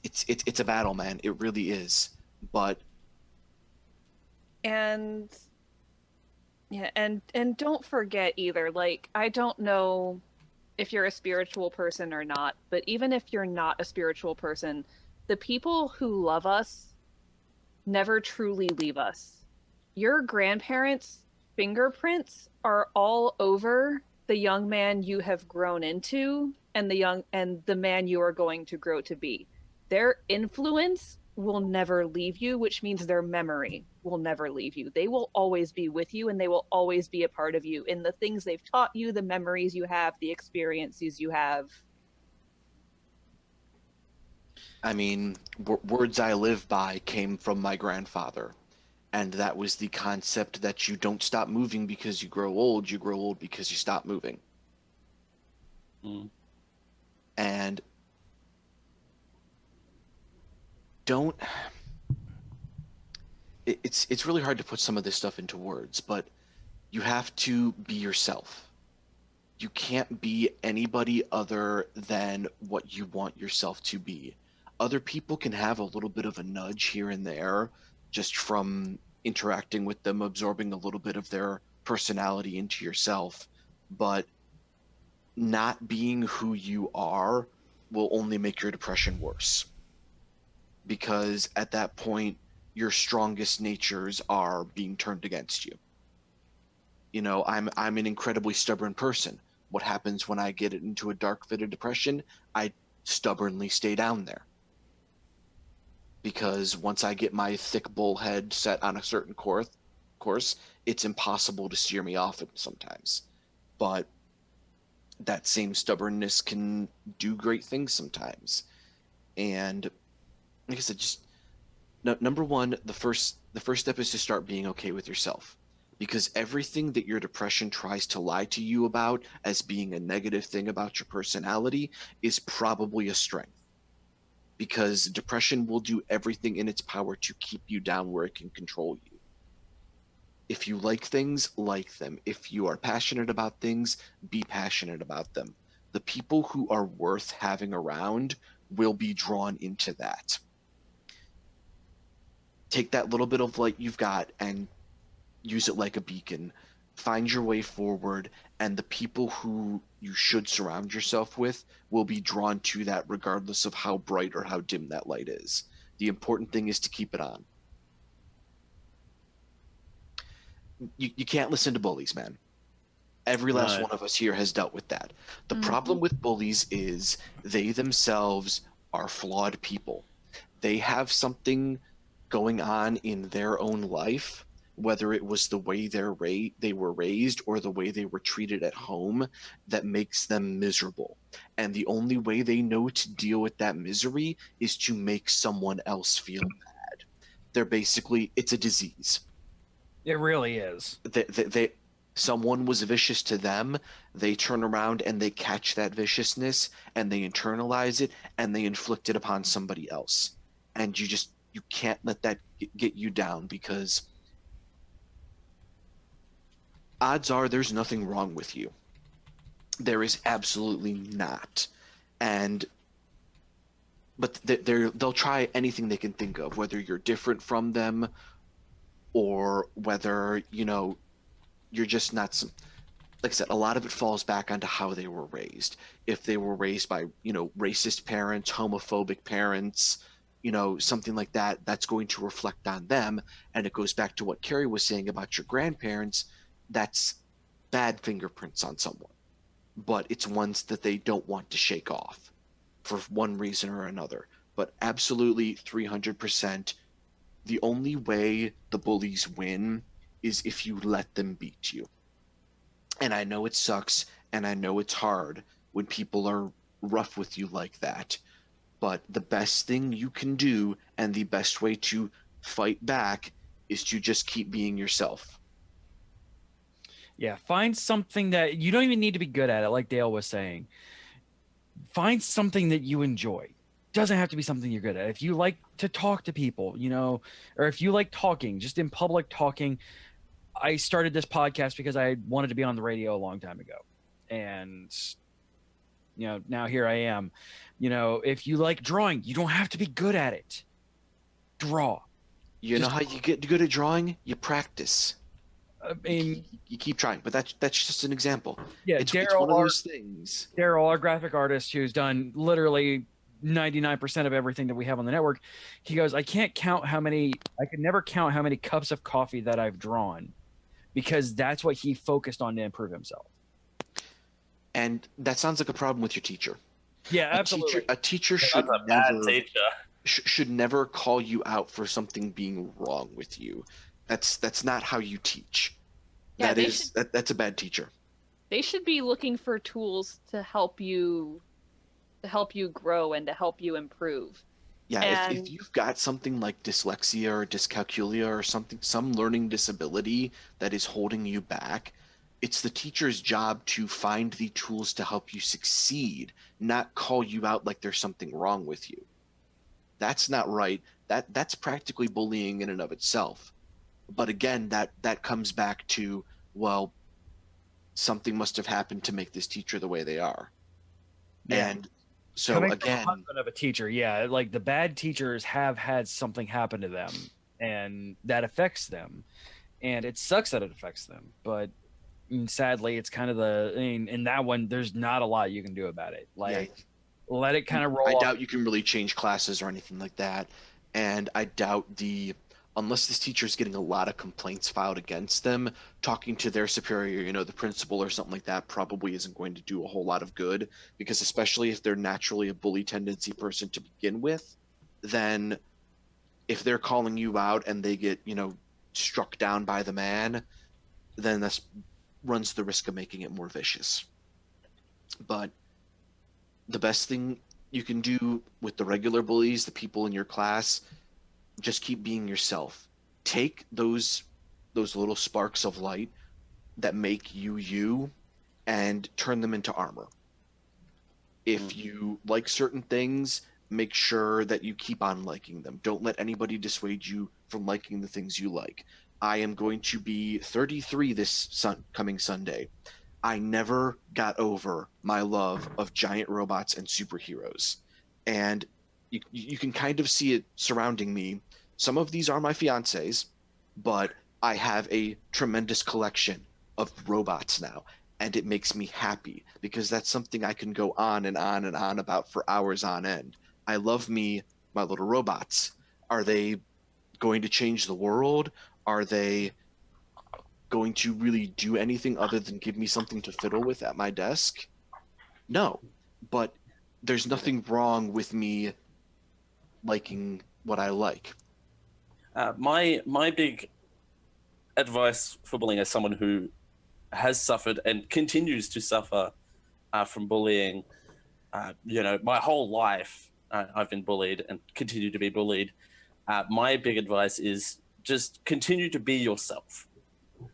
Speaker 10: it's a battle, man. It really is. But
Speaker 9: and don't forget either, like, I don't know if you're a spiritual person or not, but even if you're not a spiritual person, the people who love us never truly leave us. Your grandparents' fingerprints are all over the young man you have grown into and the man you are going to grow to be. Their influence will never leave you, which means their memory will never leave you. They will always be with you, and they will always be a part of you in the things they've taught you, the memories you have, the experiences you have.
Speaker 10: I mean, words I live by came from my grandfather, and that was the concept that you don't stop moving because you grow old because you stop moving. And don't... It's really hard to put some of this stuff into words, but you have to be yourself. You can't be anybody other than what you want yourself to be. Other people can have a little bit of a nudge here and there just from interacting with them, absorbing a little bit of their personality into yourself, but not being who you are will only make your depression worse. Because at that point, your strongest natures are being turned against you. I'm an incredibly stubborn person. What happens when I get into a dark fit of depression? I stubbornly stay down there. Because once I get my thick bull head set on a certain course, it's impossible to steer me off it sometimes. But that same stubbornness can do great things sometimes. And like I said, just number one, the first step is to start being okay with yourself, because everything that your depression tries to lie to you about as being a negative thing about your personality is probably a strength, because depression will do everything in its power to keep you down where it can control you. If you like things, like them. If you are passionate about things, be passionate about them. The people who are worth having around will be drawn into that. Take that little bit of light you've got and use it like a beacon. Find your way forward, and the people who you should surround yourself with will be drawn to that regardless of how bright or how dim that light is. The important thing is to keep it on. You can't listen to bullies, man. Every last one of us here has dealt with that. The problem with bullies is they themselves are flawed people. They have something going on in their own life, whether it was the way they were raised or the way they were treated at home, that makes them miserable. And the only way they know to deal with that misery is to make someone else feel bad. They're basically, it's a disease.
Speaker 7: It really is.
Speaker 10: Someone was vicious to them, they turn around and they catch that viciousness and they internalize it and they inflict it upon somebody else. And you can't let that get you down, because odds are there's nothing wrong with you. There is absolutely not. But they'll try anything they can think of, whether you're different from them or whether, you're just not some. Like I said, a lot of it falls back onto how they were raised. If they were raised by, racist parents, homophobic parents, something like that, that's going to reflect on them. And it goes back to what Carrie was saying about your grandparents. That's bad fingerprints on someone, but it's ones that they don't want to shake off for one reason or another. But absolutely 300%, the only way the bullies win is if you let them beat you. And I know it sucks, and I know it's hard when people are rough with you like that, but the best thing you can do and the best way to fight back is to just keep being yourself.
Speaker 7: Yeah, find something that you don't even need to be good at it, like Dale was saying. Find something that you enjoy. Doesn't have to be something you're good at. If you like to talk to people, or if you like talking, just in public talking. I started this podcast because I wanted to be on the radio a long time ago. And, now here I am. If you like drawing, you don't have to be good at it. Draw.
Speaker 10: You know how you get good at drawing? You practice.
Speaker 7: I mean,
Speaker 10: you keep trying, but that's just an example.
Speaker 7: Yeah,
Speaker 10: it's one of those things.
Speaker 7: Daryl, our graphic artist, who's done literally 99% of everything that we have on the network, he goes, I could never count how many cups of coffee that I've drawn, because that's what he focused on to improve himself.
Speaker 10: And that sounds like a problem with your teacher.
Speaker 7: Yeah, absolutely.
Speaker 10: A teacher should never call you out for something being wrong with you. That's not how you teach.
Speaker 9: Yeah,
Speaker 10: that's a bad teacher.
Speaker 9: They should be looking for tools to help you grow and to help you improve.
Speaker 10: Yeah, if you've got something like dyslexia or dyscalculia or some learning disability that is holding you back, it's the teacher's job to find the tools to help you succeed, not call you out like there's something wrong with you. That's not right. That's practically bullying in and of itself. But again, that comes back to, well, something must have happened to make this teacher the way they are. Yeah. And so
Speaker 7: coming
Speaker 10: again,
Speaker 7: from a husband of a teacher, yeah, like the bad teachers have had something happen to them, and that affects them, and it sucks that it affects them. But sadly, it's kind of in that one, there's not a lot you can do about it. Let it kind of roll.
Speaker 10: I doubt you can really change classes or anything like that, and I doubt unless this teacher is getting a lot of complaints filed against them, talking to their superior, the principal or something like that, probably isn't going to do a whole lot of good, because especially if they're naturally a bully tendency person to begin with, then if they're calling you out and they get, struck down by the man, then that runs the risk of making it more vicious. But the best thing you can do with the regular bullies, the people in your class, just keep being yourself. Take those little sparks of light that make you you and turn them into armor. If you like certain things, make sure that you keep on liking them. Don't let anybody dissuade you from liking the things you like. I am going to be 33 this coming Sunday. I never got over my love of giant robots and superheroes. And you can kind of see it surrounding me. Some of these are my fiancés, but I have a tremendous collection of robots now. And it makes me happy because that's something I can go on and on and on about for hours on end. I love my little robots. Are they going to change the world? Are they going to really do anything other than give me something to fiddle with at my desk? No, but there's nothing wrong with me liking what I like.
Speaker 6: My big advice for bullying as someone who has suffered and continues to suffer from bullying, my whole life I've been bullied and continue to be bullied. My big advice is just continue to be yourself.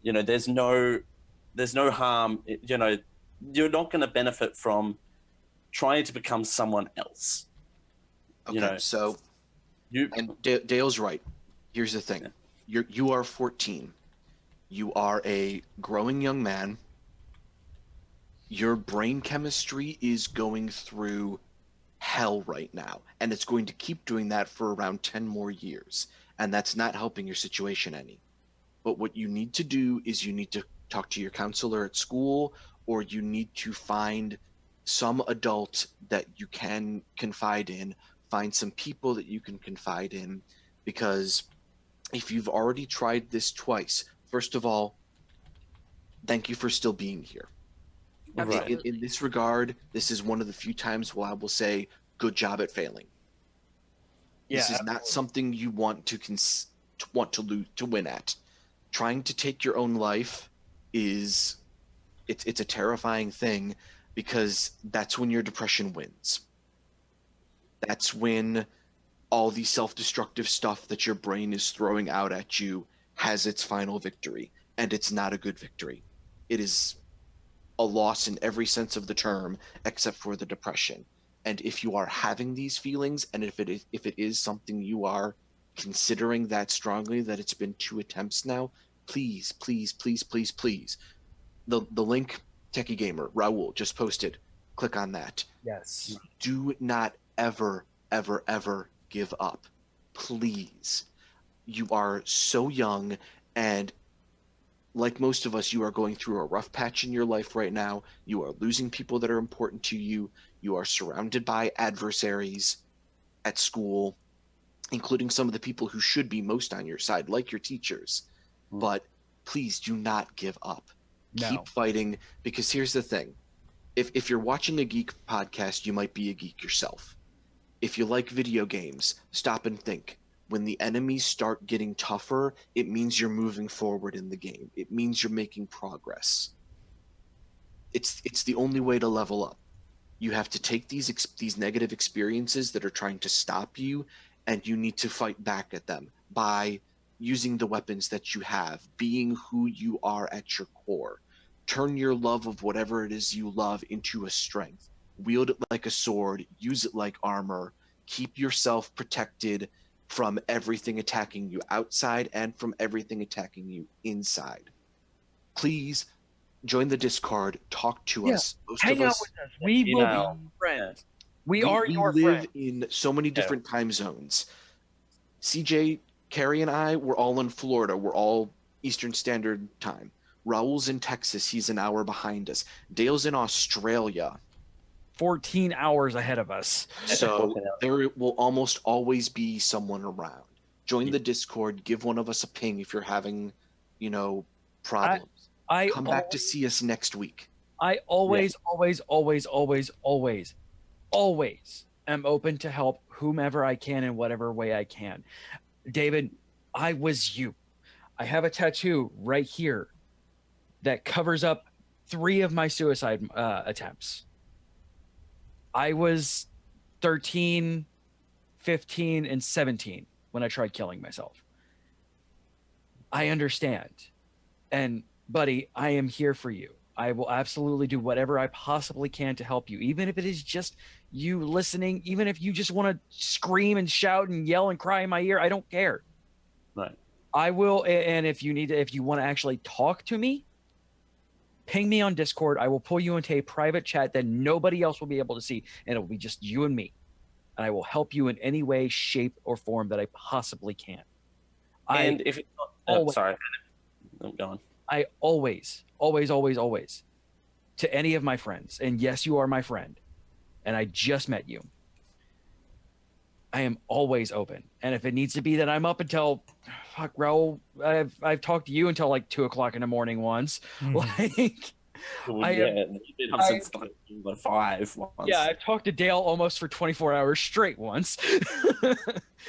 Speaker 6: There's no harm. You're not going to benefit from trying to become someone else.
Speaker 10: Okay, Dale's right. Here's the thing: you are 14. You are a growing young man. Your brain chemistry is going through hell right now, and it's going to keep doing that for around 10 more years, and that's not helping your situation any. But what you need to do is you need to talk to your counselor at school, or you need to find some adult that you can confide in, find some people that you can confide in, because if you've already tried this twice, first of all, thank you for still being here. Right. In this regard, this is one of the few times where I will say, good job at failing. Yeah, this is not something you want to win at. Trying to take your own life it's a terrifying thing, because that's when your depression wins. That's when all the self-destructive stuff that your brain is throwing out at you has its final victory, and it's not a good victory. It is a loss in every sense of the term, except for the depression. And if you are having these feelings, and if it is something you are considering that strongly, that it's been 2 attempts now, please, please, please, please, please. The link Techie Gamer Raul just posted. Click on that.
Speaker 7: Yes.
Speaker 10: Do not ever, ever, ever give up. Please. You are so young, and like most of us, you are going through a rough patch in your life right now. You are losing people that are important to you. You are surrounded by adversaries at school, including some of the people who should be most on your side, like your teachers. But please do not give up. No. Keep fighting, because here's the thing. If you're watching a geek podcast, you might be a geek yourself. If you like video games, stop and think. When the enemies start getting tougher, it means you're moving forward in the game. It means you're making progress. It's the only way to level up. You have to take these negative experiences that are trying to stop you, and you need to fight back at them by using the weapons that you have, being who you are at your core. Turn your love of whatever it is you love into a strength. Wield it like a sword, use it like armor. Keep yourself protected from everything attacking you outside and from everything attacking you inside. Please join the Discord, talk to us.
Speaker 7: Hang out with us. We will be friends. We are your friends.
Speaker 10: We live in so many different time zones. CJ, Carrie, and I, we're all in Florida. We're all Eastern Standard Time. Raul's in Texas. He's an hour behind us. Dale's in Australia.
Speaker 7: 14 hours ahead of us.
Speaker 10: So there will almost always be someone around. Join the Discord. Give one of us a ping if you're having, problems. Come back to see us next week.
Speaker 7: I always am open to help whomever I can in whatever way I can. David, I was you. I have a tattoo right here that covers up 3 of my suicide attempts. I was 13, 15, and 17 when I tried killing myself. I understand. And buddy, I am here for you. I will absolutely do whatever I possibly can to help you, even if it is just you listening, even if you just want to scream and shout and yell and cry in my ear. I don't care.
Speaker 6: Right.
Speaker 7: I will. And if you need to, if you want to actually talk to me, ping me on Discord. I will pull you into a private chat that nobody else will be able to see, and it will be just you and me. And I will help you in any way, shape, or form that I possibly can.
Speaker 6: And if it's not, sorry, I'm going.
Speaker 7: I always, to any of my friends, and yes, you are my friend, and I just met you, I am always open. And if it needs to be that I'm up until, fuck, Raul, I've talked to you until like 2 o'clock in the morning once. Like,
Speaker 6: since like 5 once.
Speaker 7: Yeah, I've talked to Dale almost for 24 hours straight once.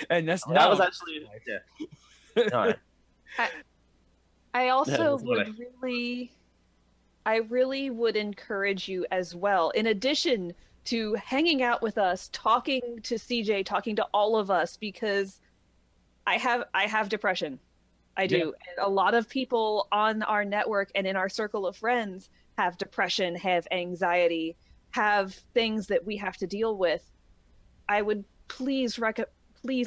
Speaker 7: And that
Speaker 6: was actually,
Speaker 7: yeah.
Speaker 9: I also I really would encourage you as well, in addition to hanging out with us, talking to CJ, talking to all of us, because I have depression. I do. Yeah. And a lot of people on our network and in our circle of friends have depression, have anxiety, have things that we have to deal with. I would please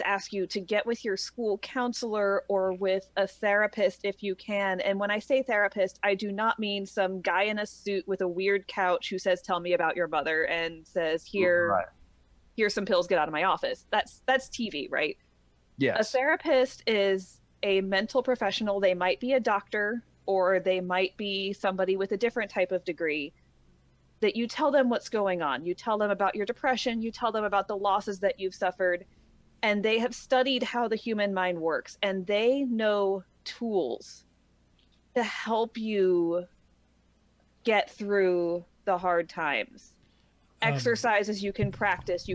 Speaker 9: ask you to get with your school counselor or with a therapist if you can. And when I say therapist, I do not mean some guy in a suit with a weird couch who says, "Tell me about your mother," and says, here's some pills, get out of my office. That's TV, right? Yes. A therapist is a mental professional. They might be a doctor, or they might be somebody with a different type of degree, that you tell them what's going on. You tell them about your depression. You tell them about the losses that you've suffered. And they have studied how the human mind works, and they know tools to help you get through the hard times. Exercises you can practice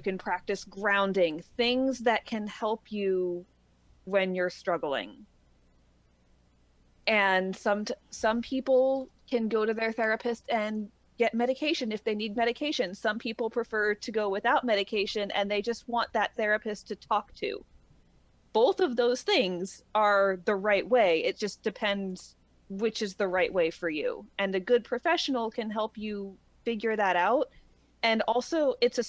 Speaker 9: grounding, things that can help you when you're struggling. And some people can go to their therapist and get medication if they need medication. Some people prefer to go without medication, and they just want that therapist to talk to. Both of those things are the right way. It just depends which is the right way for you. And a good professional can help you figure that out. And also, it's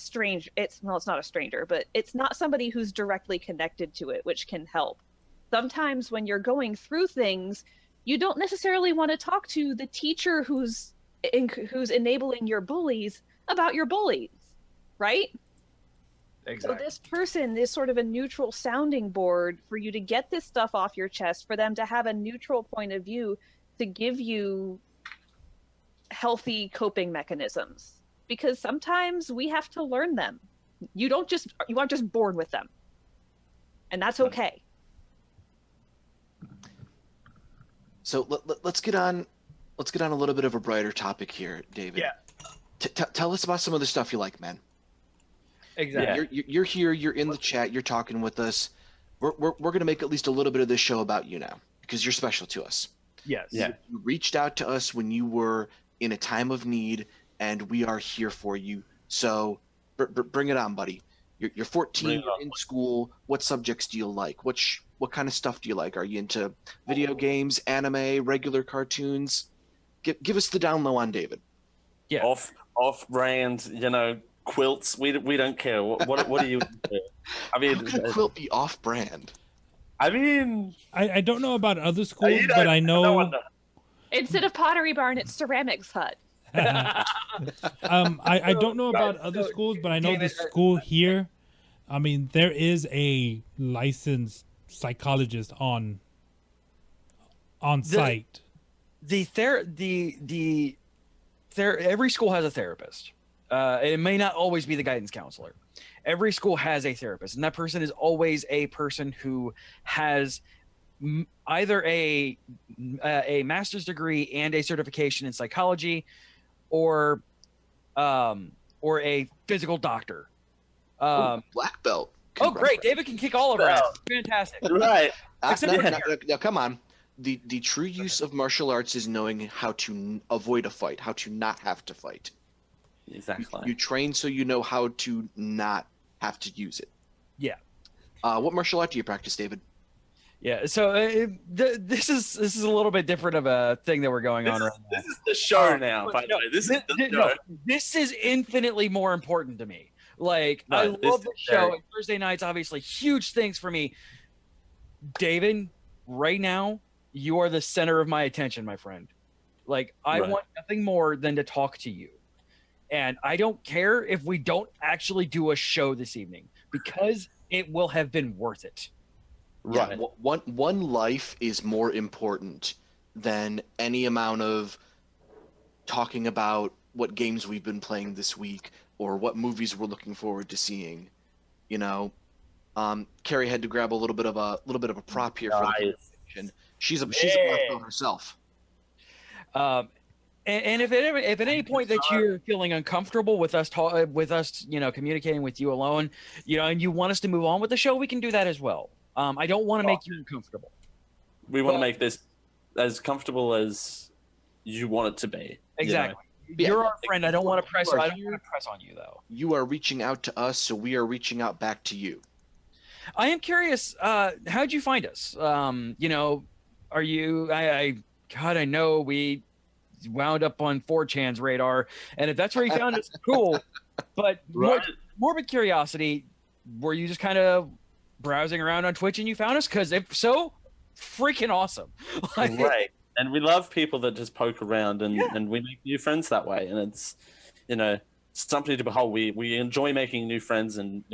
Speaker 9: not a stranger, but it's not somebody who's directly connected to it, which can help. Sometimes when you're going through things, you don't necessarily want to talk to the teacher who's enabling your bullies about your bullies, right? Exactly. So this person is sort of a neutral sounding board for you to get this stuff off your chest, for them to have a neutral point of view to give you healthy coping mechanisms. Because sometimes we have to learn them. You aren't just born with them. And that's okay.
Speaker 10: So let's get on a little bit of a brighter topic here, David. Yeah. Tell us about some of the stuff you like, man.
Speaker 7: Exactly.
Speaker 10: You're here. You're in the chat. You're talking with us. We're going to make at least a little bit of this show about you now, because you're special to us.
Speaker 7: Yes.
Speaker 10: Yeah. You reached out to us when you were in a time of need, and we are here for you. So bring it on, buddy. You're 14. You're in school. What subjects do you like? What kind of stuff do you like? Are you into video games, anime, regular cartoons? Give us the down low on David.
Speaker 6: Yeah. Off brand, quilts. We don't care. What do you do? I mean,
Speaker 10: how can a quilt be off brand?
Speaker 6: I mean,
Speaker 3: I don't know about other schools, but I know
Speaker 9: instead of Pottery Barn, it's Ceramics Hut.
Speaker 3: I don't know about other schools, but I know the school here. I mean, there is a licensed psychologist on site.
Speaker 7: Every school has a therapist. It may not always be the guidance counselor. Every school has a therapist, and that person is always a person who has either a master's degree and a certification in psychology, or a physical doctor.
Speaker 10: Black belt.
Speaker 7: Oh, great! David can kick all of our ass. Fantastic.
Speaker 6: Right.
Speaker 10: Now, come on. The true use of martial arts is knowing how to avoid a fight, how to not have to fight.
Speaker 6: Exactly.
Speaker 10: You train so you know how to not have to use it.
Speaker 7: Yeah.
Speaker 10: What martial art do you practice, David?
Speaker 7: Yeah, so this is a little bit different of a thing that we're going on right now.
Speaker 6: This is the show now, by the way. This is the show.
Speaker 7: This is infinitely more important to me. Like,
Speaker 6: No,
Speaker 7: I
Speaker 6: this
Speaker 7: love
Speaker 6: is
Speaker 7: the show.
Speaker 6: very-
Speaker 7: And Thursday nights, obviously, huge things for me. David, right now, you are the center of my attention, my friend. Like, I
Speaker 6: Right.
Speaker 7: want nothing more than to talk to you. And I don't care if we don't actually do a show this evening, because it will have been worth it.
Speaker 10: Right. Yeah, one life is more important than any amount of talking about what games we've been playing this week or what movies we're looking forward to seeing. You know, Carrie had to grab a little bit of a prop here for the conversation. She's a black belt herself.
Speaker 7: And if at any point that you're feeling uncomfortable with us communicating with you alone, and you want us to move on with the show, we can do that as well. I don't want to make you uncomfortable.
Speaker 6: We want to make this as comfortable as you want it to be.
Speaker 7: Exactly. You're our friend. I don't want to press on you, though.
Speaker 10: You are reaching out to us, so we are reaching out back to you.
Speaker 7: I am curious. How'd you find us? Are you? I know we wound up on 4chan's radar, and if that's where you found us, cool. But morbid curiosity, were you just kind of browsing around on Twitch and you found us? Because if so, freaking awesome.
Speaker 6: Right. And we love people that just poke around and we make new friends that way. And it's, something to behold. We enjoy making new friends, and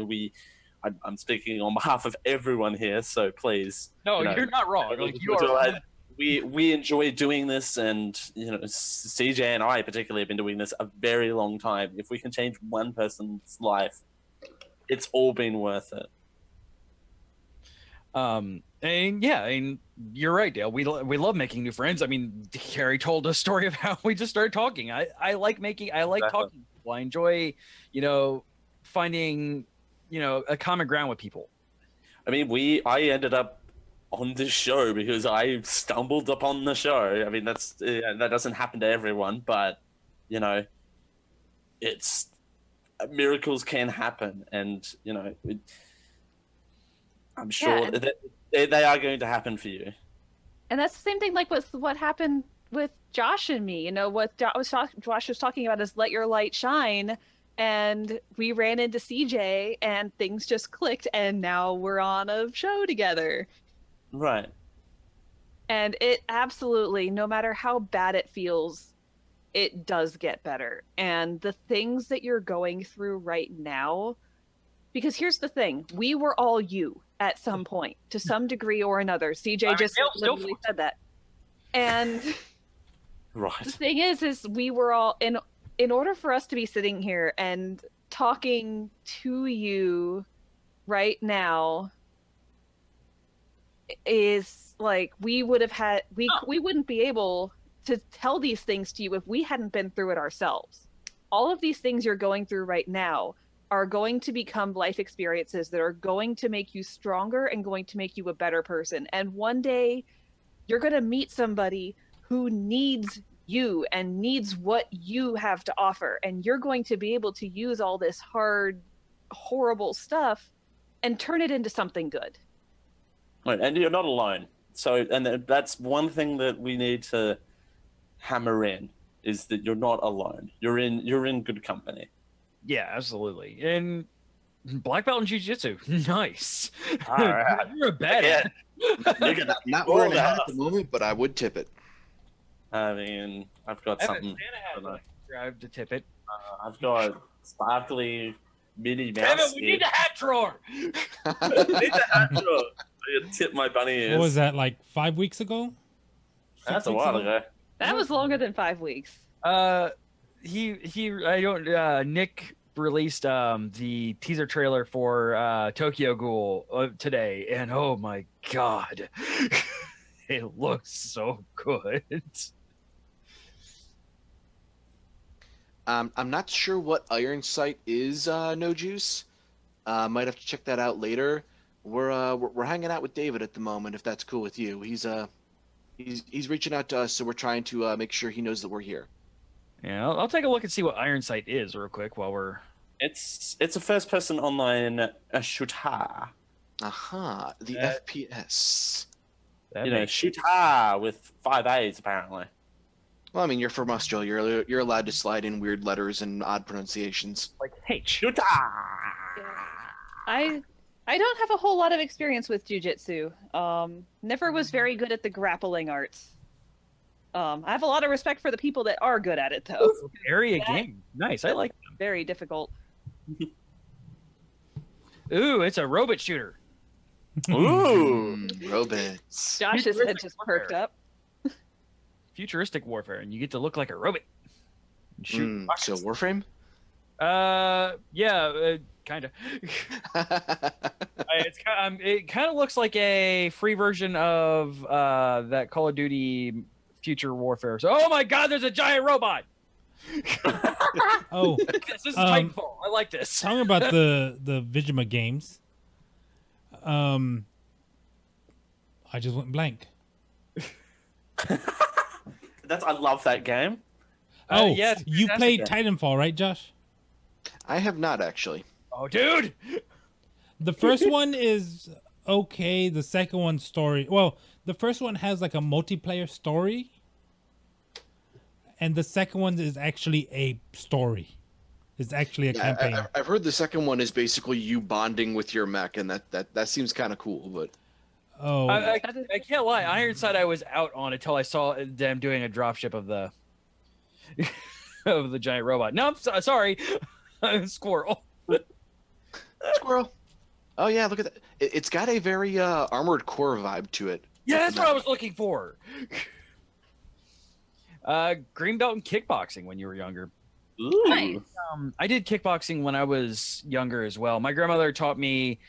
Speaker 6: I'm speaking on behalf of everyone here, so please.
Speaker 7: No, you're not wrong. Like, you are.
Speaker 6: We enjoy doing this, and CJ and I particularly have been doing this a very long time. If we can change one person's life, it's all been worth it.
Speaker 7: And you're right, Dale. We love making new friends. I mean, Carrie told a story of how we just started talking. I like talking to people. I enjoy, finding, a common ground with people.
Speaker 6: I mean, I ended up on this show because I stumbled upon the show. I mean, that doesn't happen to everyone, but it's miracles can happen, and I'm sure that they are going to happen for you.
Speaker 9: And that's the same thing like with what happened with Josh and me. What Josh was talking about is let your light shine. And we ran into CJ and things just clicked, and now we're on a show together.
Speaker 6: Right.
Speaker 9: And it absolutely, no matter how bad it feels, it does get better. And the things that you're going through right now, because here's the thing, we were all you at some point, to some degree or another. CJ just literally said that. And
Speaker 6: right.
Speaker 9: The thing is we were all, in order for us to be sitting here and talking to you right now, is like we wouldn't be able to tell these things to you if we hadn't been through it ourselves. All of these things you're going through right now are going to become life experiences that are going to make you stronger and going to make you a better person. And one day you're going to meet somebody who needs you and needs what you have to offer, and you're going to be able to use all this hard, horrible stuff and turn it into something good.
Speaker 6: Right, and you're not alone. So, and that's one thing that we need to hammer in, is that you're not alone. You're in good company.
Speaker 7: Yeah, absolutely. And black belt in jiu-jitsu, nice.
Speaker 6: All right.
Speaker 7: You're a badass.
Speaker 10: Yeah. Not wearing a hat at the moment, but I would tip it.
Speaker 6: I mean, I've got something.
Speaker 7: Grab to tip it.
Speaker 6: I've got sparkly Minnie Mouse.
Speaker 7: Damn it, we need a hat drawer.
Speaker 6: We need a hat drawer. I could tip my bunny ears.
Speaker 3: What was that, like 5 weeks ago?
Speaker 6: That's a while ago.
Speaker 9: That was longer than 5 weeks.
Speaker 7: Nick released the teaser trailer for Tokyo Ghoul today, and oh my god, it looks so good.
Speaker 10: I'm not sure what Iron Sight is, No Juice. Might have to check that out later. We're hanging out with David at the moment, if that's cool with you. He's reaching out to us, so we're trying to make sure he knows that we're here.
Speaker 7: Yeah, I'll take a look and see what Iron Sight is real quick while we're.
Speaker 6: It's a first-person online shooter.
Speaker 10: Aha, the FPS.
Speaker 6: Shooter with 5 A's apparently.
Speaker 10: Well, I mean, you're from Australia. You're allowed to slide in weird letters and odd pronunciations.
Speaker 7: Like H.
Speaker 6: Shooter.
Speaker 9: I don't have a whole lot of experience with jujitsu. Never was very good at the grappling arts. I have a lot of respect for the people that are good at it, though.
Speaker 7: Area game. Nice. I like them.
Speaker 9: Very difficult.
Speaker 7: Ooh, it's a robot shooter.
Speaker 6: Ooh,
Speaker 10: robots.
Speaker 9: Josh's head just perked up.
Speaker 7: Futuristic warfare, and you get to look like a robot. And shoot.
Speaker 10: So Warframe?
Speaker 7: Yeah, kind of. It kind of looks like a free version of that Call of Duty Future Warfare. So, oh my God, there's a giant robot.
Speaker 3: Oh,
Speaker 7: this is Titanfall. I like this.
Speaker 3: Talking about the Vijima games. I just went blank.
Speaker 6: I love that game.
Speaker 3: Oh,
Speaker 7: yes,
Speaker 3: you played
Speaker 6: game.
Speaker 3: Titanfall, right, Josh?
Speaker 10: I have not actually.
Speaker 7: Oh, dude!
Speaker 3: The first one is okay. The second one's story. Well, the first one has like a multiplayer story, and the second one is actually a story. It's actually a campaign.
Speaker 10: I've heard the second one is basically you bonding with your mech, and that seems kind of cool. But
Speaker 7: I can't lie. Ironside, I was out on until I saw them doing a dropship of the of the giant robot. No, I'm sorry, squirrel.
Speaker 10: Squirrel. Oh yeah, look at that. It's got a very Armored Core vibe to it.
Speaker 7: Yeah, that's what I was looking for. Green belt in kickboxing when you were younger.
Speaker 6: Ooh.
Speaker 9: Nice.
Speaker 7: I did kickboxing when I was younger as well. My grandmother taught me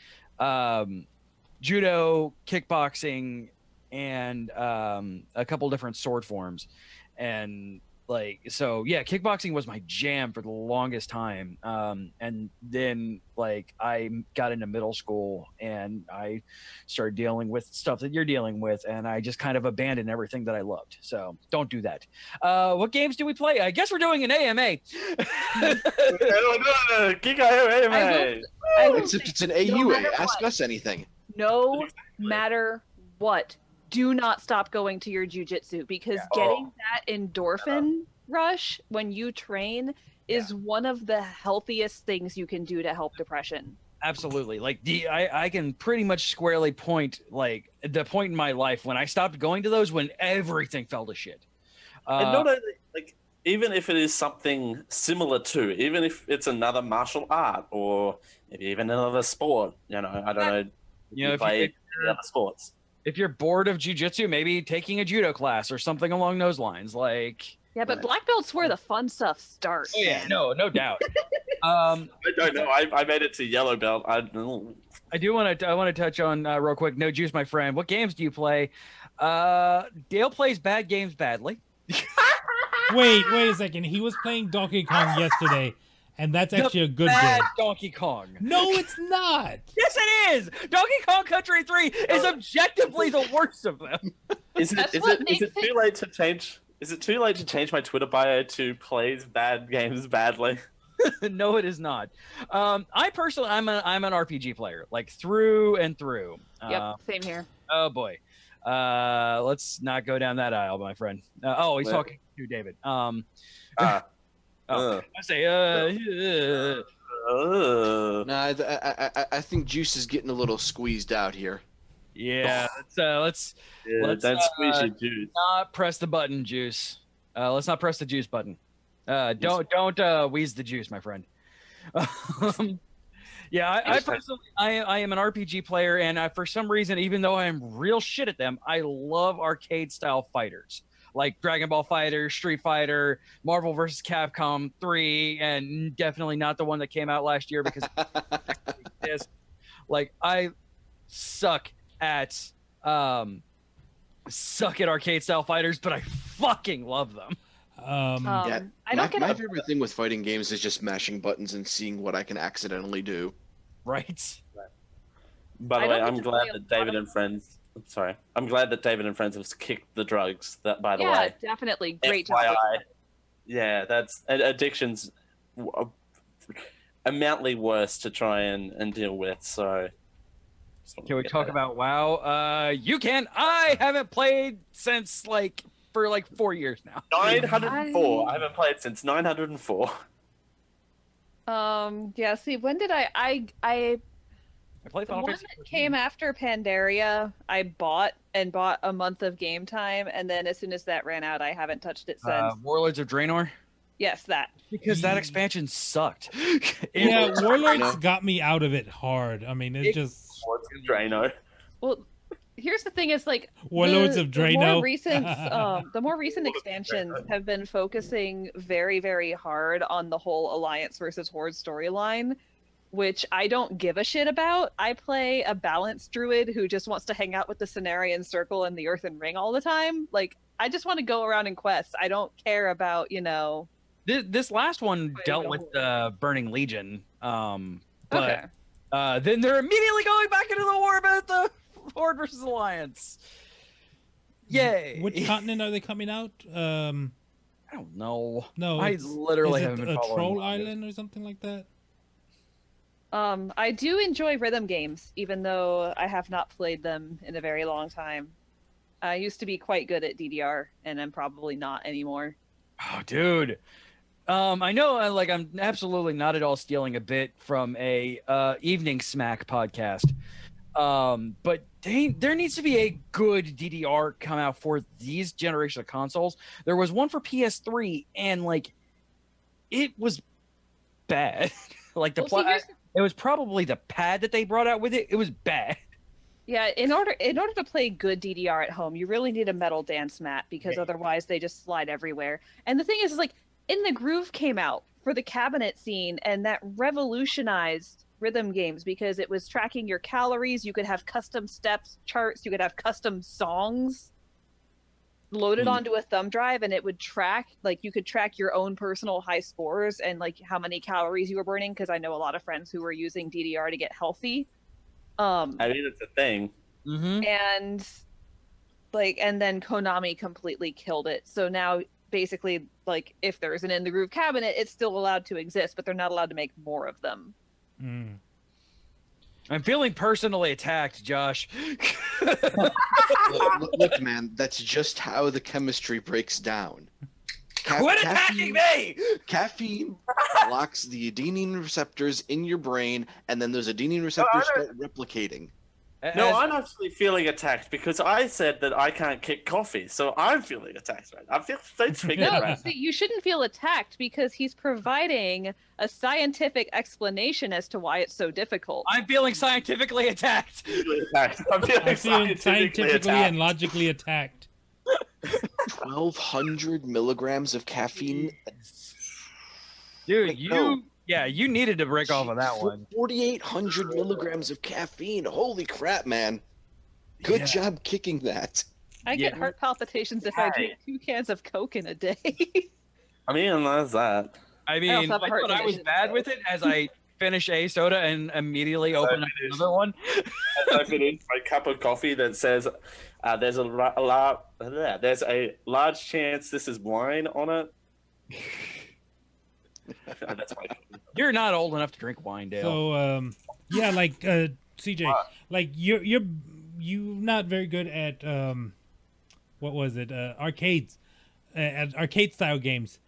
Speaker 7: judo, kickboxing, and a couple different sword forms. And kickboxing was my jam for the longest time. And then I got into middle school and I started dealing with stuff that you're dealing with, and I just kind of abandoned everything that I loved. So don't do that. What games do we play? I guess we're doing an AMA.
Speaker 6: Geek I AMA.
Speaker 10: It's an AUA. Ask us anything.
Speaker 9: No matter what, do not stop going to your jujitsu, because getting that endorphin rush when you train is one of the healthiest things you can do to help depression.
Speaker 7: Absolutely. I can pretty much squarely point the point in my life when I stopped going to those, when everything fell to shit.
Speaker 6: And not only even if it is something similar to, even if it's another martial art or maybe even another sport, I don't know.
Speaker 7: If
Speaker 6: play other sports.
Speaker 7: If you're bored of jiu-jitsu, maybe taking a judo class or something along those lines.
Speaker 9: Yeah, but black belt's where the fun stuff starts.
Speaker 7: Oh yeah, no doubt.
Speaker 6: I don't know. I made it to yellow belt. I
Speaker 7: want to touch on real quick. No Juice, my friend. What games do you play? Dale plays bad games badly.
Speaker 3: Wait a second. He was playing Donkey Kong yesterday, and that's actually a good
Speaker 7: bad
Speaker 3: game.
Speaker 7: Donkey Kong.
Speaker 3: No, it's not.
Speaker 7: Yes, it is. Donkey Kong Country 3 is objectively the worst of them.
Speaker 6: Is it too late to change? Is it too late to change my Twitter bio to plays bad games badly?
Speaker 7: No, it is not. I personally, I'm an RPG player, through and through.
Speaker 9: Yep, same here.
Speaker 7: Oh boy. Let's not go down that aisle, my friend. He's talking to David. I say,
Speaker 10: No, I think Juice is getting a little squeezed out here.
Speaker 7: Yeah, let's
Speaker 6: don't squeeze your juice.
Speaker 7: Not press the button, Juice. Let's not press the juice button. Don't wheeze the juice, my friend. Yeah, I personally, I am an RPG player, and for some reason, even though I am real shit at them, I love arcade style fighters like Dragon Ball Fighter, Street Fighter, Marvel vs. Capcom 3, and definitely not the one that came out last year because I suck at arcade style fighters, but I fucking love them.
Speaker 10: My favorite thing with fighting games is just mashing buttons and seeing what I can accidentally do.
Speaker 7: Right.
Speaker 6: By the way, I'm glad that David and Friends. I'm glad that David and Friends have kicked the drugs. That, by the way.
Speaker 9: Yeah, definitely. Great job.
Speaker 6: Yeah, that's addiction's amountly worse to try and deal with. So,
Speaker 7: can we talk about WoW? You can. I haven't played since for 4 years now.
Speaker 6: 904. I haven't played since 904.
Speaker 9: Yeah. See, when did I
Speaker 7: played
Speaker 9: the
Speaker 7: Final
Speaker 9: one
Speaker 7: Fantasy
Speaker 9: that came after Pandaria, I bought a month of game time, and then as soon as that ran out, I haven't touched it since.
Speaker 7: Warlords of Draenor.
Speaker 9: Yes, that.
Speaker 7: Because that expansion sucked.
Speaker 3: Yeah, Warlords got me out of it hard. I mean, it's just
Speaker 6: Warlords of Draino.
Speaker 9: Well, here's the thing: is like
Speaker 3: Warlords of Draino.
Speaker 9: The more recent expansions have been focusing very, very hard on the whole Alliance versus Horde storyline, which I don't give a shit about. I play a balanced druid who just wants to hang out with the Cenarian Circle and the Earthen Ring all the time. Like, I just want to go around and quest. I don't care about,
Speaker 7: This last one dealt with the Burning Legion, but
Speaker 9: Okay.
Speaker 7: then they're immediately going back into the war about the Horde versus Alliance. Yay!
Speaker 3: Which continent are they coming out?
Speaker 7: I don't know.
Speaker 3: No,
Speaker 7: I literally
Speaker 3: is it
Speaker 7: haven't been
Speaker 3: a
Speaker 7: following
Speaker 3: Troll
Speaker 7: August.
Speaker 3: Island or something like that.
Speaker 9: I do enjoy rhythm games, even though I have not played them in a very long time. I used to be quite good at DDR, and I'm probably not anymore.
Speaker 7: Oh, dude. I know, I'm absolutely not at all stealing a bit from a Evening Smack podcast. But there needs to be a good DDR come out for these generation of consoles. There was one for PS3, and it was bad. It was probably the pad that they brought out with it. It was bad.
Speaker 9: Yeah, in order to play good DDR at home, you really need a metal dance mat because otherwise they just slide everywhere. And the thing is In the Groove came out for the cabinet scene, and that revolutionized rhythm games because it was tracking your calories. You could have custom steps, charts. You could have custom songs loaded onto a thumb drive, and it would track, you could track your own personal high scores and how many calories you were burning, because I know a lot of friends who were using DDR to get healthy.
Speaker 6: I mean, it's a thing.
Speaker 7: Mm-hmm.
Speaker 9: And then Konami completely killed it. So now basically, if there's an In the Groove cabinet, it's still allowed to exist, but they're not allowed to make more of them.
Speaker 7: I'm feeling personally attacked, Josh.
Speaker 10: Look, man, that's just how the chemistry breaks down.
Speaker 7: Quit attacking me!
Speaker 10: Caffeine blocks the adenine receptors in your brain, and then those adenine receptors start replicating.
Speaker 6: No, I'm actually feeling attacked because I said that I can't kick coffee, so I'm feeling attacked right now. I feel so triggered
Speaker 9: No,
Speaker 6: right
Speaker 9: see, you shouldn't feel attacked because he's providing a scientific explanation as to why it's so difficult.
Speaker 7: I'm feeling scientifically attacked.
Speaker 6: I'm feeling
Speaker 3: scientifically
Speaker 6: attacked.
Speaker 3: and logically attacked.
Speaker 10: 1,200 milligrams of caffeine.
Speaker 7: Dude, you needed to break off of that one.
Speaker 10: 4,800 milligrams of caffeine. Holy crap, man. Good job kicking that.
Speaker 9: I get heart palpitations if I drink 2 cans of Coke in a day.
Speaker 6: I mean, that's that.
Speaker 7: I mean, I thought I was bad with it as I finish a soda and immediately open up another one.
Speaker 6: I finished my cup of coffee that says there's a large chance this is wine on it. That's my
Speaker 7: You're not old enough to drink wine, Dale.
Speaker 3: So CJ, you're not very good at what was it? Arcades, at arcade style games,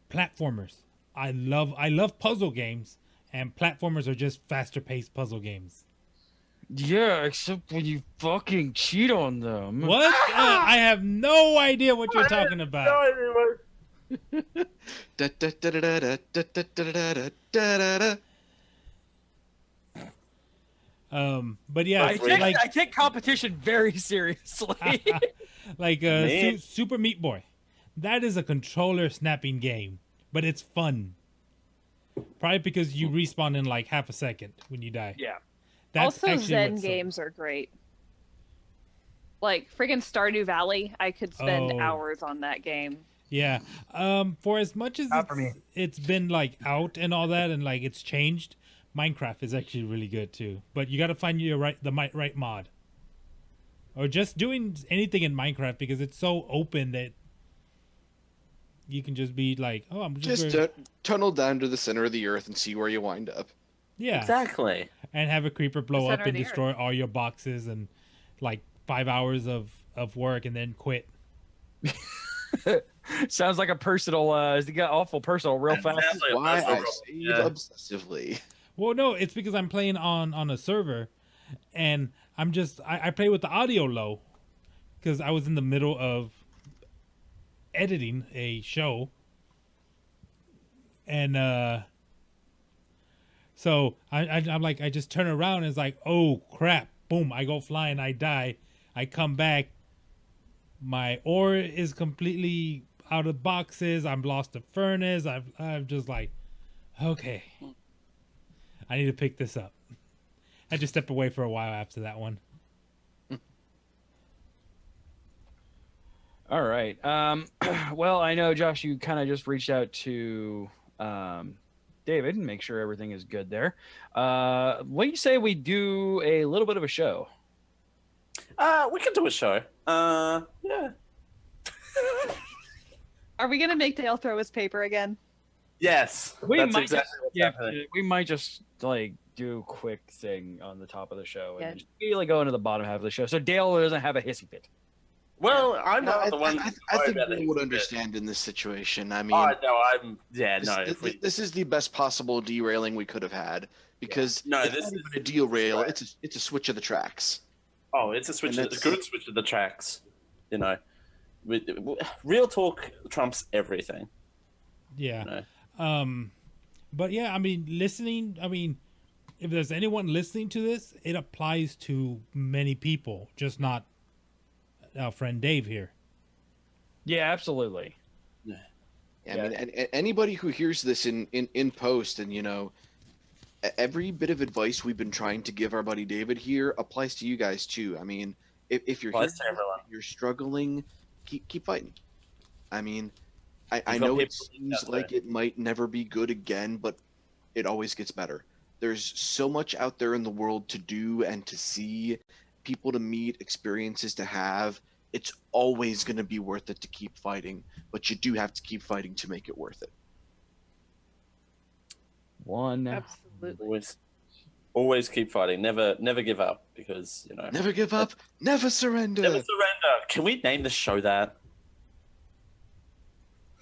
Speaker 3: platformers. I love puzzle games, and platformers are just faster paced puzzle games.
Speaker 7: Yeah, except when you fucking cheat on them.
Speaker 3: What? I have no idea what you're talking about. But yeah,
Speaker 7: I take competition very seriously.
Speaker 3: Super Meat Boy, that is a controller snapping game, but it's fun. Probably because you respawn in half a second when you die.
Speaker 7: Yeah.
Speaker 3: That's
Speaker 9: also, Zen games are great. Friggin' Stardew Valley, I could spend hours on that game.
Speaker 3: Yeah. For as much as it's been out and all that, and it's changed, Minecraft is actually really good too. But you got to find the right mod, or just doing anything in Minecraft because it's so open that You can just be like, oh, I'm
Speaker 10: Just tunnel down to the center of the earth and see where you wind up.
Speaker 3: yeah,
Speaker 6: Exactly.
Speaker 3: and have a creeper blow
Speaker 9: center
Speaker 3: up
Speaker 9: of
Speaker 3: and
Speaker 9: the earth.
Speaker 3: destroy all your boxes and like 5 hours of work and then quit.
Speaker 7: Sounds like a personal. He got awful personal real fast.
Speaker 6: Exactly.
Speaker 10: Why I
Speaker 6: That's
Speaker 10: save
Speaker 6: yeah.
Speaker 10: obsessively.
Speaker 3: Well, no, it's because I'm playing on a server, and I play with the audio low because I was in the middle of editing a show, and so I'm like, I just turn around and it's like, oh crap, boom, I go flying, I die, I come back, my ore is completely out of boxes, I'm lost a furnace, I'm just like, okay, I need to pick this up. I just stepped away for a while after that one.
Speaker 7: All right. Well, I know, Josh, you kind of just reached out to David and make sure everything is good there. What do you say we do a little bit of a show?
Speaker 6: We can do a show. Yeah.
Speaker 9: Are we gonna make Dale throw his paper again?
Speaker 6: Yes.
Speaker 7: We
Speaker 6: That's
Speaker 7: might
Speaker 6: exactly what's happening.
Speaker 7: we might just like do a quick thing on the top of the show
Speaker 9: Yeah.
Speaker 7: and just really go into the bottom half of the show, so Dale doesn't have a hissy fit.
Speaker 6: Well, I'm not
Speaker 10: I
Speaker 6: the one.
Speaker 10: think we would understand in this situation. I mean,
Speaker 6: Oh no, I'm. Yeah,
Speaker 10: this,
Speaker 6: no.
Speaker 10: this,
Speaker 6: If we,
Speaker 10: this is the best possible derailing we could have had because
Speaker 6: No,
Speaker 10: it's
Speaker 6: this
Speaker 10: not
Speaker 6: is-
Speaker 10: even a derail. It's a switch of the tracks.
Speaker 6: oh, it's a switch.
Speaker 10: And
Speaker 6: It's a
Speaker 10: that's-
Speaker 6: good switch of the tracks. You know, real talk trumps everything.
Speaker 3: Yeah.
Speaker 6: No.
Speaker 3: But yeah, I mean, listening, I mean, if there's anyone listening to this, it applies to many people, just not our friend Dave here.
Speaker 7: Yeah, absolutely.
Speaker 10: Yeah, I mean, and anybody who hears this in post, and every bit of advice we've been trying to give our buddy David here applies to you guys too. I mean, if you're
Speaker 6: Applies
Speaker 10: here,
Speaker 6: to everyone.
Speaker 10: you're struggling, keep fighting. I mean, I
Speaker 6: You've got
Speaker 10: know it
Speaker 6: people
Speaker 10: seems
Speaker 6: out
Speaker 10: like
Speaker 6: there.
Speaker 10: it might never be good again, but it always gets better. There's so much out there in the world to do and to see, people to meet, experiences to have. It's always going to be worth it to keep fighting, but you do have to keep fighting to make it worth it.
Speaker 9: Absolutely.
Speaker 6: Always keep fighting. Never give up because
Speaker 10: Never give up, never surrender.
Speaker 6: Never surrender. Can we name the show that?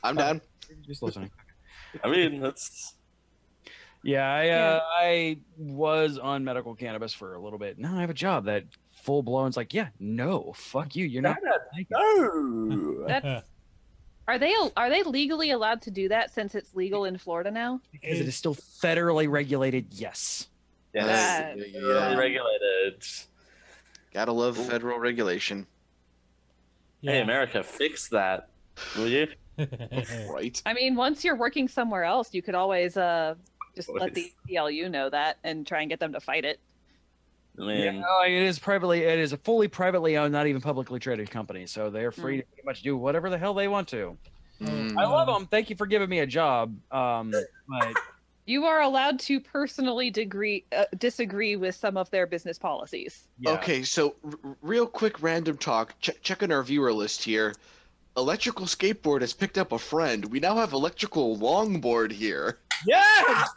Speaker 10: I'm down.
Speaker 7: Just listening.
Speaker 6: I mean, that's.
Speaker 7: Yeah, I was on medical cannabis for a little bit. Now I have a job that full blown. It's like, yeah, no, fuck you. You're not.
Speaker 6: No.
Speaker 9: That's. Are they legally allowed to do that since it's legal in Florida now?
Speaker 7: Because it is still federally regulated. Yes.
Speaker 6: Yes.
Speaker 10: Yeah.
Speaker 6: Regulated.
Speaker 10: Gotta love federal regulation.
Speaker 3: Yeah.
Speaker 6: Hey, America, fix that, will you?
Speaker 10: Right.
Speaker 9: I mean, once you're working somewhere else, you could always just let the CLU know that and try and get them to fight it.
Speaker 6: I mean,
Speaker 7: Yeah, no, it is a fully privately owned, not even publicly traded company, so they're free to pretty much do whatever the hell they want to. I love them. Thank you for giving me a job. But
Speaker 9: You are allowed to personally disagree with some of their business policies.
Speaker 7: yeah.
Speaker 10: Okay, so real quick random talk. Checking our viewer list here. Electrical skateboard has picked up a friend. We now have electrical longboard here.
Speaker 7: Yes!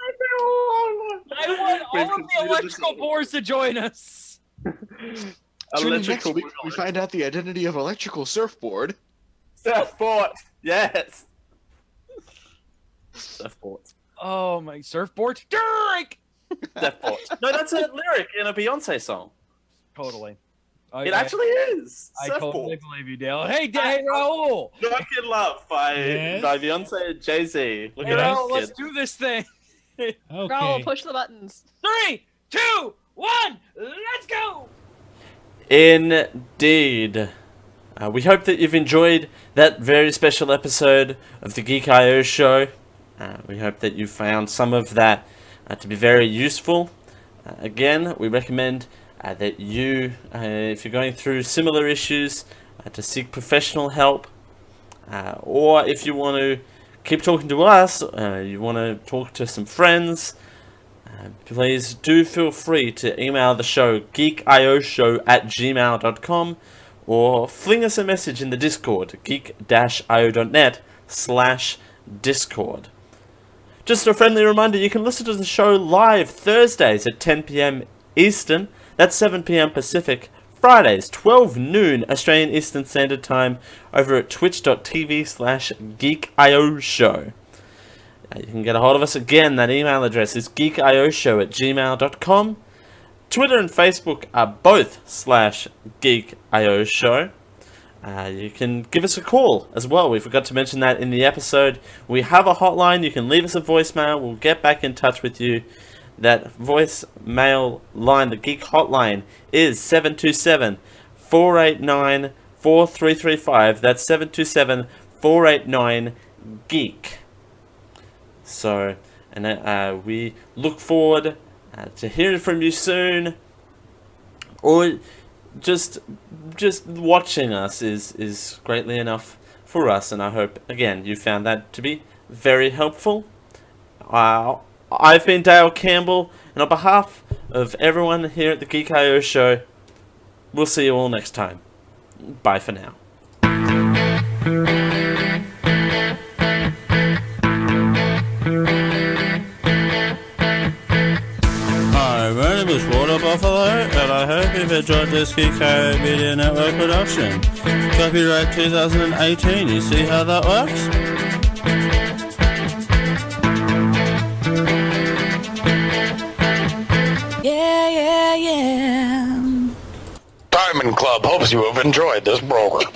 Speaker 7: I want all of the electrical boards to join us.
Speaker 10: Tune in next week, we find out the identity of electrical surfboard.
Speaker 6: Surfboard. Yes. Surfboard.
Speaker 7: Oh my surfboard! Drink.
Speaker 6: Surfboard. No, that's a lyric in a Beyonce song.
Speaker 7: Totally.
Speaker 6: It actually is.
Speaker 7: I
Speaker 6: Surfboard.
Speaker 7: totally believe you, Dale. Hey, Raul.
Speaker 6: Drunk in Love by Beyonce and Jay-Z. Look at that,
Speaker 7: Let's
Speaker 6: kid.
Speaker 7: do this thing.
Speaker 9: Raul, push the buttons.
Speaker 7: 3, 2, 1, let's go!
Speaker 6: Indeed. We hope that you've enjoyed that very special episode of the Geek I show. We hope that you found some of that to be very useful. Again, we recommend that you, if you're going through similar issues, to seek professional help. Or if you want to keep talking to us, you want to talk to some friends, please do feel free to email the show geekioshow@gmail.com or fling us a message in the Discord, geek-io.net, geekio.net/discord. Just a friendly reminder, you can listen to the show live Thursdays at 10 p.m. Eastern, that's 7 p.m. Pacific, Fridays 12 noon Australian Eastern Standard Time over at twitch.tv/geekio show. You can get a hold of us again. That email address is geekioshow@gmail.com. Twitter and Facebook are both /geekioshow. You can give us a call as well. We forgot to mention that in the episode. We have a hotline. You can leave us a voicemail. We'll get back in touch with you. That voicemail line, the Geek Hotline, is 727-489-4335. That's 727-489-GEEK. So, and we look forward to hearing from you soon, or just watching us is greatly enough for us, and I hope again you found that to be very helpful. I've been Dale Campbell, and on behalf of everyone here at the Geek I.O. show, we'll see you all next time. Bye for now.
Speaker 13: Hi, my name is Water Buffalo, and I hope you've enjoyed this Geek I.O. Media Network production. Copyright 2018, you see how that works?
Speaker 14: Yeah. Diamond Club hopes you have enjoyed this program.